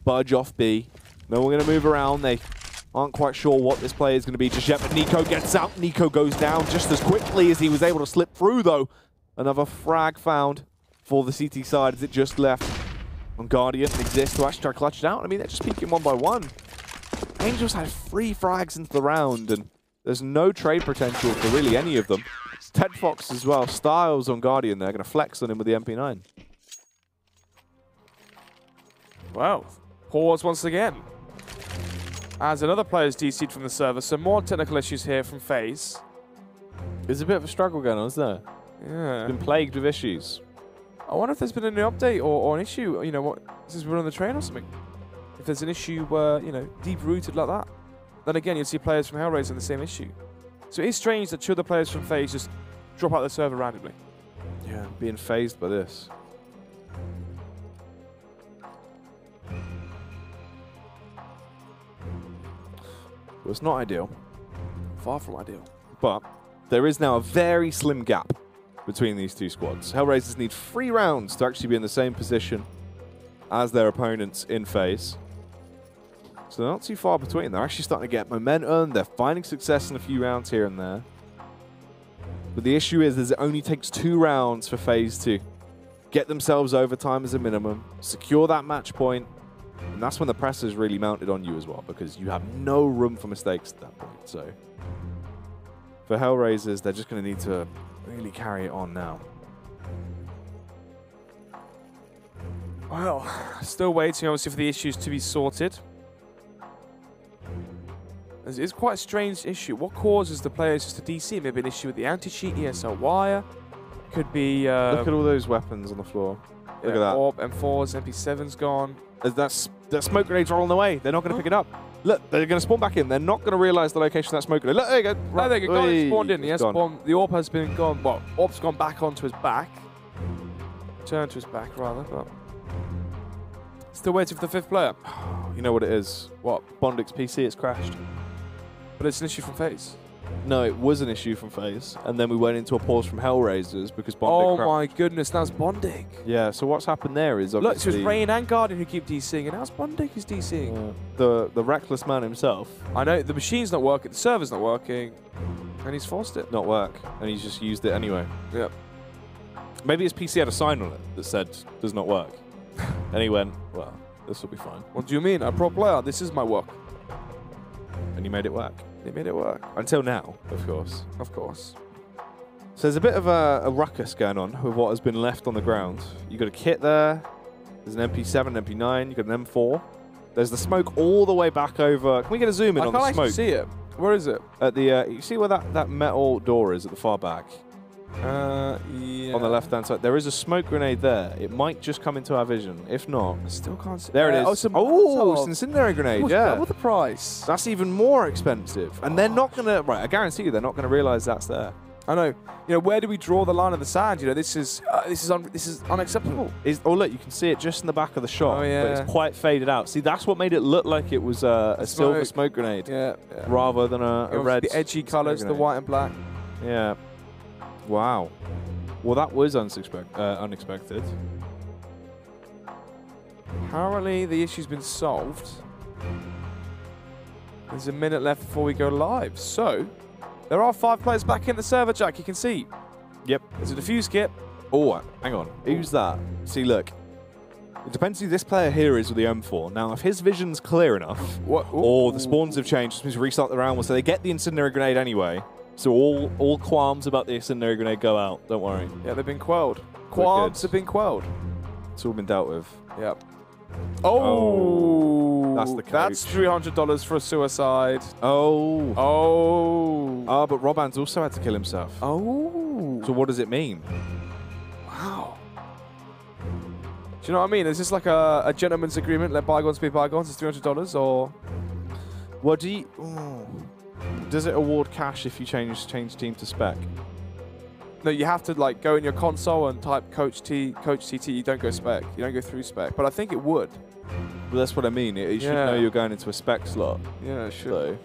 budge off B. No one gonna move around. They aren't quite sure what this play is gonna be just yet, but Nico gets out. Nico goes down just as quickly as he was able to slip through, though. Another frag found for the CT side as it just left. On Guardian exists to actually try to clutch it out. I mean, they're just peeking one by one. Angels had 3 frags into the round, and there's no trade potential for really any of them. Ted Fox as well. Styles on Guardian there, going to flex on him with the MP9. Wow. Pause once again. As another player is DC'd from the server, so more technical issues here from FaZe. There's a bit of a struggle going on, isn't there? Yeah. Been plagued with issues. I wonder if there's been a new update or an issue, you know, what, since we're on the train or something. If there's an issue, you know, deep-rooted like that. Then again, you'll see players from HellRaisers in the same issue. So it is strange that 2 of the players from FaZe just drop out the server randomly. Yeah, being phased by this. Well, it's not ideal. Far from ideal. But there is now a very slim gap between these 2 squads. HellRaisers need 3 rounds to actually be in the same position as their opponents in FaZe. So they're not too far between. They're actually starting to get momentum. They're finding success in a few rounds here and there. But the issue is it only takes 2 rounds for FaZe to get themselves overtime as a minimum, secure that match point, and that's when the pressure is really mounted on you as well, because you have no room for mistakes at that point. So for HellRaisers, they're just going to need to really carry it on now. Well, still waiting obviously for the issues to be sorted. It's quite a strange issue. What causes the players just to DC? Maybe an issue with the anti-cheat, ESL wire. Could be... Look at all those weapons on the floor. Look at that. AWP, M4s, MP7's gone. That smoke grenade's rolling away. They're not going to pick it up. Look, they're going to spawn back in. They're not going to realize the location of that smoke grenade. Look, there you go. Right, there you go. He spawned in. He Yes, the AWP has been gone. Well, AWP's gone back onto his back. Turned to his back, rather. But still waiting for the 5th player. You know what it is? What? Bondic's PC, it's crashed. But it's an issue from FaZe. No, it was an issue from FaZe, and then we went into a pause from HellRaisers because Bondic Oh crashed. my goodness, that's Bondic. Yeah, so what's happened there is obviously... Look, so it's Rain and Guardian who keep DCing, and now it's Bondic who's DCing. The reckless man himself. I know, the machine's not working, the server's not working, and he's forced it. Not work, and he's just used it anyway. Yep. Maybe his PC had a sign on it that said, does not work. And he went, well, this will be fine. What do you mean? I'm a pro player, this is my work. And he made it work. He made it work. Until now, of course. Of course. So there's a bit of a ruckus going on with what has been left on the ground. You've got a kit there. There's an MP7, MP9. You've got an M4. There's the smoke all the way back over. Can we get a zoom in on the smoke? I can't actually see it. Where is it? At the you see where that metal door is at the far back? Yeah. On the left-hand side. There is a smoke grenade there. It might just come into our vision. If not... I still can't see. There it is. Oh, it's an incendiary grenade, yeah. What's the price? That's even more expensive. And they're not going to... Right, I guarantee you they're not going to realise that's there. I know. You know, where do we draw the line in the sand? You know, this is unacceptable. Oh, look, you can see it just in the back of the shot. Oh, yeah. But it's quite faded out. See, that's what made it look like it was a silver smoke grenade. Yeah. Rather than a red... The edgy colours, the white and black. Yeah. Wow. Well, that was unexpected. Apparently, the issue's been solved. There's a minute left before we go live. So, there are 5 players back in the server, Jack. You can see. Yep. There's a defuse kit. Oh, hang on. Who's that? See, look. It depends who this player here is with the M4. Now, if his vision's clear enough, or the spawns have changed, just means restart the round, so they get the incendiary grenade anyway. So all qualms about the incendiary grenade go out. Don't worry. Yeah, they've been quelled. Qualms have been quelled. It's all been dealt with. Yep. Oh, that's the coach. That's $300 for a suicide. Oh. Oh. Ah, but Robban's also had to kill himself. Oh. So what does it mean? Wow. Do you know what I mean? Is this like a gentleman's agreement? Let bygones be bygones. It's $300, or? Well, does it award cash if you change team to spec? No, you have to like go in your console and type coach CT. You don't go spec. You don't go through spec. But I think it would. Well, that's what I mean. You should know you're going into a spec slot. Yeah, it should.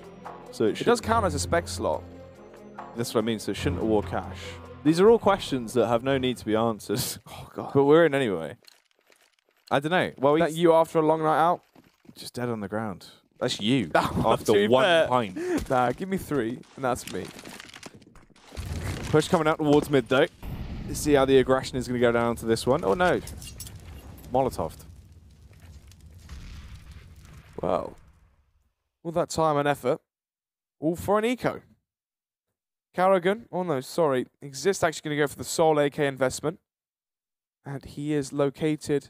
So it does count as a spec slot. That's what I mean. So it shouldn't award cash. These are all questions that have no need to be answered. Oh god. But we're in anyway. I don't know. Well, that you after a long night out? Just dead on the ground. That's you. After one pint. Nah, give me 3, and that's me. Push coming out towards mid, though. Let's see how the aggression is going to go down to this one. Oh, no. Molotov. Well, all that time and effort, all for an eco. Carrigan, oh no, sorry. Exist actually going to go for the Soul AK investment. And he is located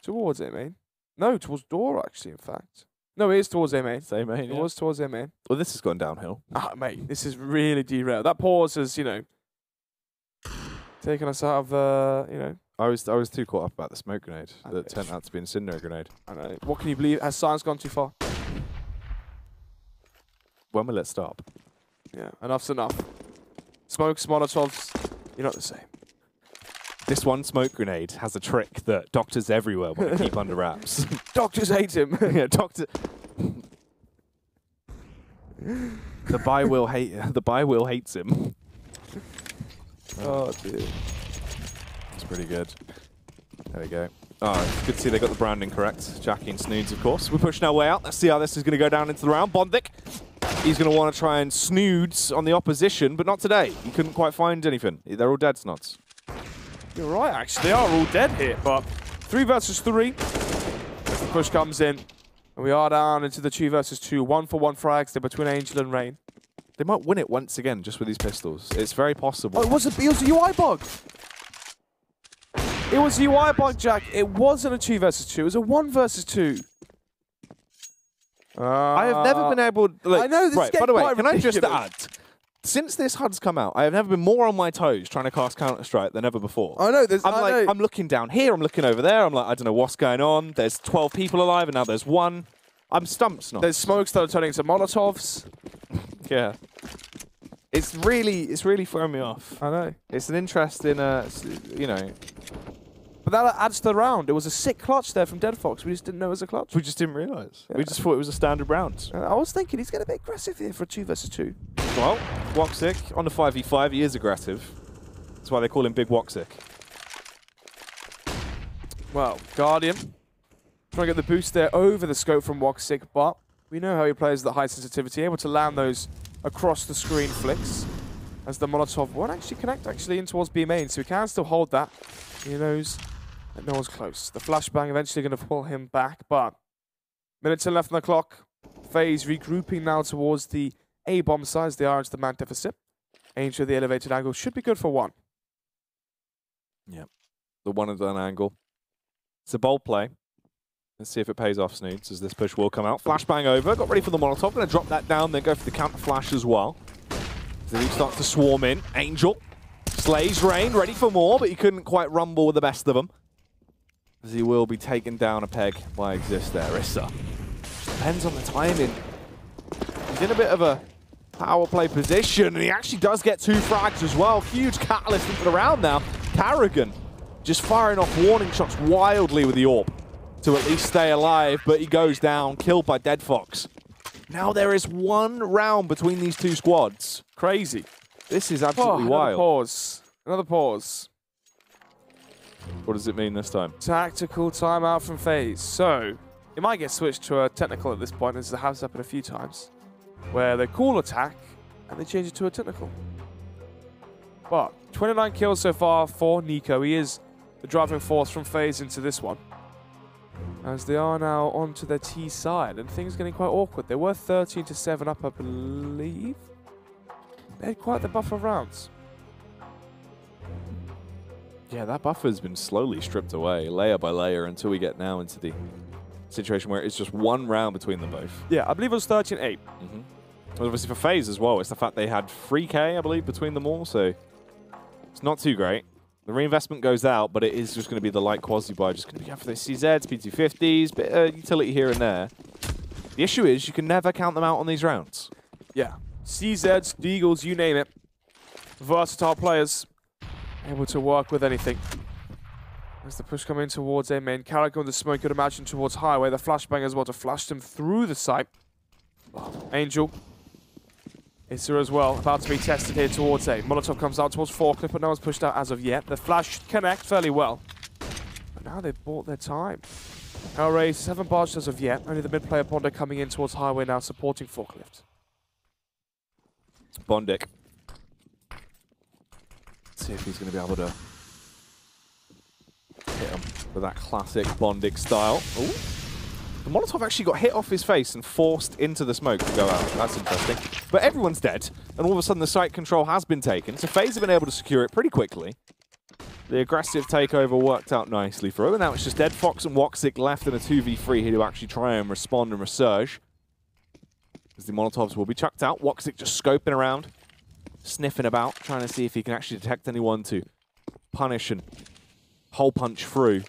towards A main. No, towards door, actually, in fact. No, it is towards A main. Same main, It was towards A main. Well, this has gone downhill. Ah, mate, this is really derailed. That pause has, you know, taken us out of the, you know. I was too caught up about the smoke grenade that turned out to be an incendiary grenade. I know. What can you believe? Has science gone too far? When will it stop? Yeah, enough's enough. Smokes, Molotovs, you're not the same. This one smoke grenade has a trick that doctors everywhere want to keep under wraps. Doctors hate him. Yeah, doctor. The buy will hates him. Oh dear. It's pretty good. There we go. Oh, it's good to see they got the branding correct. Jackie and Snoods, of course. We're pushing our way out. Let's see how this is going to go down into the round. Bondic, he's going to want to try and Snoods on the opposition, but not today. He couldn't quite find anything. They're all dead, Snots. You're right, actually. They are all dead here, but 3 versus 3. The push comes in, and we are down into the 2 versus 2. 1-for-1 frags. They're between Angel and Rain. They might win it once again just with these pistols. It's very possible. Oh, it was a UI bug. It was a UI bug, Jack. It wasn't a 2 versus 2. It was a 1 versus 2. I have never been able... Like, I know, this is by the way, quite can I just ridiculous. add... Since this HUD's come out, I have never been more on my toes trying to cast Counter-Strike than ever before. I know. I'm looking down here, I'm looking over there, I'm like, I don't know what's going on. There's 12 people alive, and now there's 1. I'm stumped, Snot. There's smokes that are turning into Molotovs. Yeah. It's really throwing me off. I know. It's an interesting, you know... But that adds to the round. It was a sick clutch there from Dead Fox. We just didn't know it was a clutch. We just didn't realise. Yeah. We just thought it was a standard round. I was thinking he's going to be aggressive here for a 2 versus 2. Well, Woxic on the 5v5, he is aggressive. That's why they call him Big Woxic. Well, Guardian trying to get the boost there over the scope from Woxic, but we know how he plays at high sensitivity, able to land those across the screen flicks as the Molotov won't actually connect in towards B main, so he can still hold that. He knows that no one's close. The flashbang eventually going to pull him back, but minutes left on the clock. FaZe regrouping now towards the A-bomb side as they are into the man deficit. Angel, the elevated angle should be good for 1. Yep. The 1 and done angle. It's a bold play. Let's see if it pays off, Snoods, as this push will come out. Flashbang over. Got ready for the Molotov. Going to drop that down, then go for the counter flash as well. So he starts to swarm in. Angel slays Rain, ready for more, but he couldn't quite rumble with the best of them. As he will be taken down a peg by Exist there. Issa. Depends on the timing. He's in a bit of a power play position, and he actually does get 2 frags as well. Huge catalyst into the round now. Carrigan just firing off warning shots wildly with the AWP to at least stay alive, but he goes down, killed by Dead Fox. Now there is 1 round between these 2 squads. Crazy. This is absolutely wild. Pause. Another pause. What does it mean this time? Tactical timeout from FaZe. So, it might get switched to a technical at this point, as it has happened a few times, where they call attack and they change it to a technical. But 29 kills so far for Nico. He is the driving force from FaZe into this one, as they are now onto their T side, and things getting quite awkward. They were 13-7 up, I believe. They had quite the buffer rounds. Yeah, that buffer's been slowly stripped away, layer by layer, until we get now into the situation where it's just one round between them both. Yeah, I believe it was 13-8. Obviously for FaZe as well, it's the fact they had 3K, I believe, between them all, so it's not too great. The reinvestment goes out, but it is just going to be the light quasi-buy, just going to be for the CZs, P250s, bit of utility here and there. The issue is you can never count them out on these rounds. Yeah, CZs, Deagles, you name it. Versatile players, able to work with anything. As the push coming towards A main, Carrot going to smoke, you'd imagine, towards Highway. The flashbang as well to flash them through the site. Angel. Isser as well, about to be tested here towards A. Molotov comes out towards Forklift, but no one's pushed out as of yet. The flash should connect fairly well. But now they've bought their time. HellRaisers haven't barged as of yet. Only the mid-player Bonder coming in towards Highway now, supporting Forklift. Bondic. Let's see if he's going to be able to hit him with that classic Bondic style. Ooh. The Molotov actually got hit off his face and forced into the smoke to go out. That's interesting. But everyone's dead, and all of a sudden the site control has been taken, so FaZe have been able to secure it pretty quickly. The aggressive takeover worked out nicely for him, and now it's just Dead Fox and Woxic left in a 2v3 here to actually try and respond and resurge. As the Molotovs will be chucked out, Woxic just scoping around, sniffing about, trying to see if he can actually detect anyone to punish and hole punch through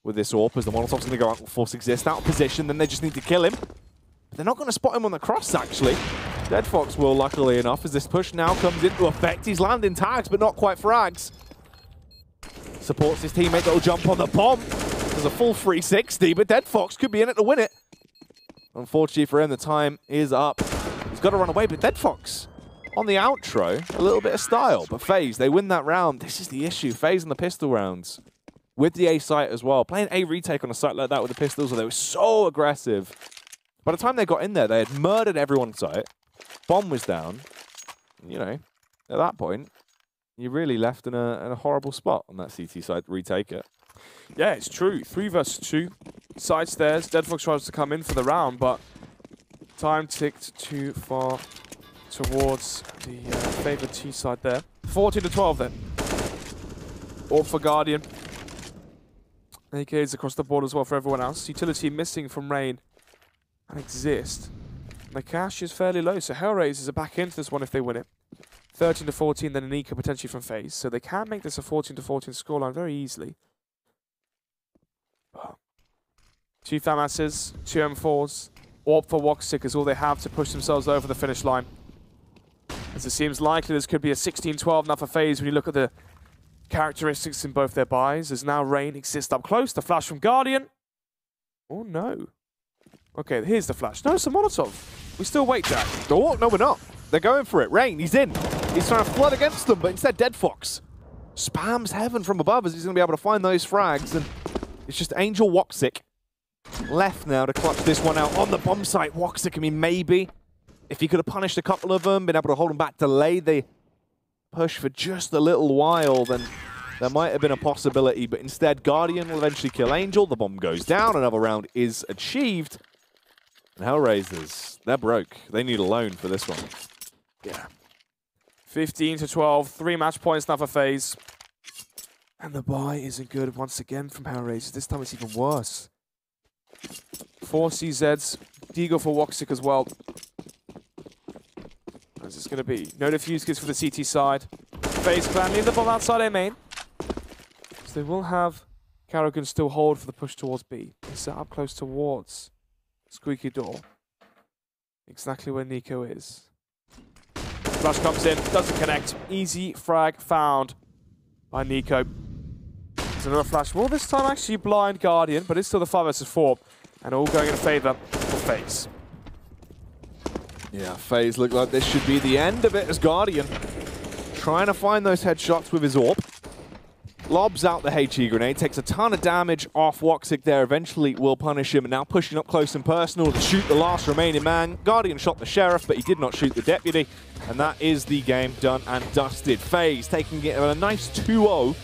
with this AWP, as the Molotov's going to go out with Force Exist out of position, then they just need to kill him. But they're not going to spot him on the cross, actually. Dead Fox will, luckily enough, as this push now comes into effect. He's landing tags, but not quite frags. Supports his teammate that will jump on the bomb. There's a full 360, but Dead Fox could be in it to win it. Unfortunately for him, the time is up. He's got to run away, but Dead Fox on the outro, a little bit of style. But FaZe, they win that round. This is the issue. FaZe in the pistol rounds. With the A site as well. Playing A retake on a site like that with the pistols, where they were so aggressive. By the time they got in there, they had murdered everyone on site. Bomb was down. You know, at that point, you're really left in a horrible spot on that CT side to retake it. Yeah, it's true. 3 versus 2. Side stairs. Dead Fox tries to come in for the round, but time ticked too far towards the favoured T side there. 14-12 then. All for Guardian. AKs across the board as well for everyone else. Utility missing from Rain and Exist. And the cash is fairly low, so HellRaisers are back into this one if they win it. 13-14, then Anika potentially from FaZe. So they can make this a 14-14 scoreline very easily. 2 FAMASs, 2 M4s. AWP for Woxic is all they have to push themselves over the finish line. As it seems likely this could be a 16-12 now for FaZe when you look at the characteristics in both their buys. There's now Rain Exist up close. The flash from Guardian. Oh no. Okay, here's the flash. No, it's a Molotov. We still wait, Jack. Oh, no, we're not. They're going for it. Rain, he's in. He's trying to flood against them, but instead Dead Fox spams heaven from above as he's going to be able to find those frags. And it's just Angel Woxic left now to clutch this one out on the bomb site. Woxic, I mean, maybe if he could have punished a couple of them, been able to hold them back, delay the push for just a little while, then there might have been a possibility, but instead Guardian will eventually kill Angel. The bomb goes down, another round is achieved. And HellRaisers, they're broke. They need a loan for this one. Yeah. 15-12, 3 match points now for FaZe. And the buy isn't good once again from HellRaisers. This time it's even worse. 4 CZs, Deagle for Woxic as well. What's this going to be? No defuse kits for the CT side. FaZe clan leave the bomb outside A main. So they will have Karragan still hold for the push towards B. He's set up close towards Squeaky Door. Exactly where Nico is. Flash comes in, doesn't connect. Easy frag found by Nico. There's another flash. Will this time actually blind Guardian, but it's still the 5 versus 4. And all going in favour for FaZe. Yeah, FaZe look like this should be the end of it as Guardian trying to find those headshots with his AWP. Lobs out the HE grenade, takes a ton of damage off Woxic there, eventually will punish him, and now pushing up close and personal to shoot the last remaining man. Guardian shot the Sheriff, but he did not shoot the Deputy, and that is the game done and dusted. FaZe taking it a nice 2-0.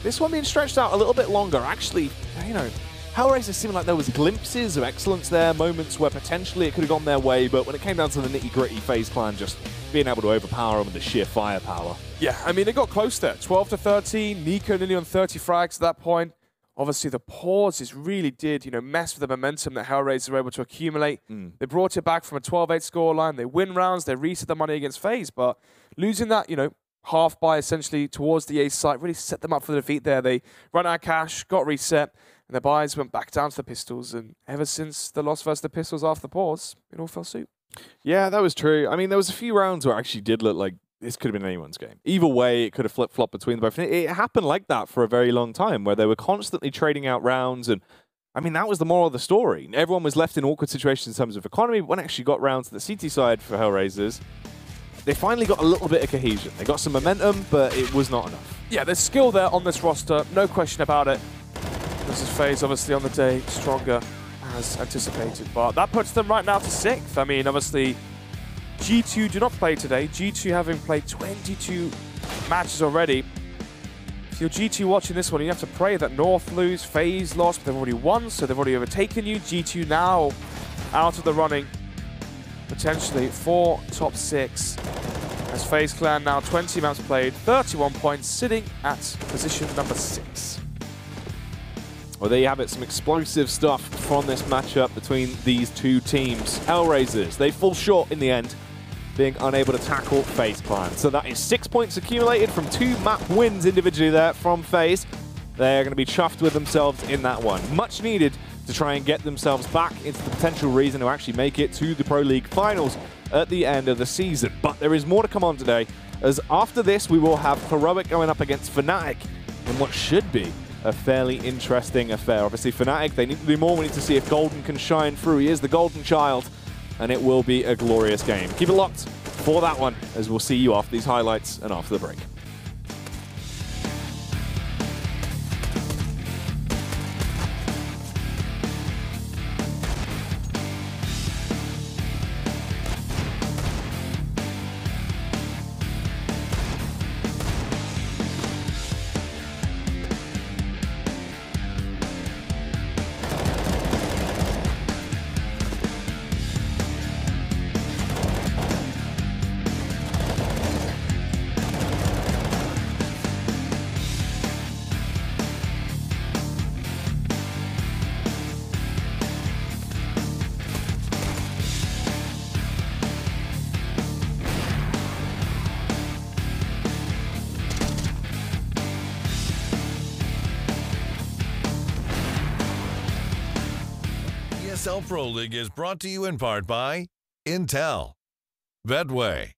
This one being stretched out a little bit longer. Actually, you know, HellRaisers seemed like there was glimpses of excellence there, moments where potentially it could have gone their way, but when it came down to the nitty-gritty, FaZe clan just being able to overpower them with the sheer firepower. Yeah, I mean, they got close there. 12-13, Nico nearly on 30 frags at that point. Obviously, the pauses really did, you know, mess with the momentum that HellRaisers were able to accumulate. They brought it back from a 12-8 scoreline. They win rounds. They reset the money against FaZe, but losing that, you know, half by essentially towards the A site really set them up for the defeat there. They ran out of cash, got reset, and their buys went back down to the Pistols. And ever since the loss versus the Pistols after the pause, it all fell suit. Yeah, that was true. I mean, there was a few rounds where it actually did look like this could have been anyone's game. Either way, it could have flip-flopped between them both. It happened like that for a very long time, where they were constantly trading out rounds. And I mean, that was the moral of the story. Everyone was left in awkward situations in terms of economy, but when it actually got round to the CT side for HellRaisers, they finally got a little bit of cohesion. They got some momentum, but it was not enough. Yeah, there's skill there on this roster, no question about it. This is FaZe, obviously, on the day, stronger as anticipated. But that puts them right now to 6th. I mean, obviously, G2 do not play today. G2 having played 22 matches already. If you're G2 watching this one, you have to pray that North lose, FaZe lost, but they've already won, so they've already overtaken you. G2 now out of the running, potentially for top 6. As FaZe clan now 20 maps played, 31 points, sitting at position number 6. Well, there you have it, some explosive stuff from this matchup between these two teams. HellRaisers, they fall short in the end, being unable to tackle FaZe clan. So that is 6 points accumulated from 2 map wins individually there from FaZe. They're going to be chuffed with themselves in that one. Much needed to try and get themselves back into the potential reason to actually make it to the Pro League finals at the end of the season. But there is more to come on today, as after this we will have Heroic going up against Fnatic in what should be a fairly interesting affair. Obviously, Fnatic, they need to do more. We need to see if Golden can shine through. He is the golden child, and it will be a glorious game. Keep it locked for that one, as we'll see you after these highlights and after the break. ESL Pro League is brought to you in part by Intel, Bedway,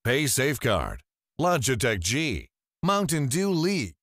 Pay Safeguard, Logitech G, Mountain Dew League,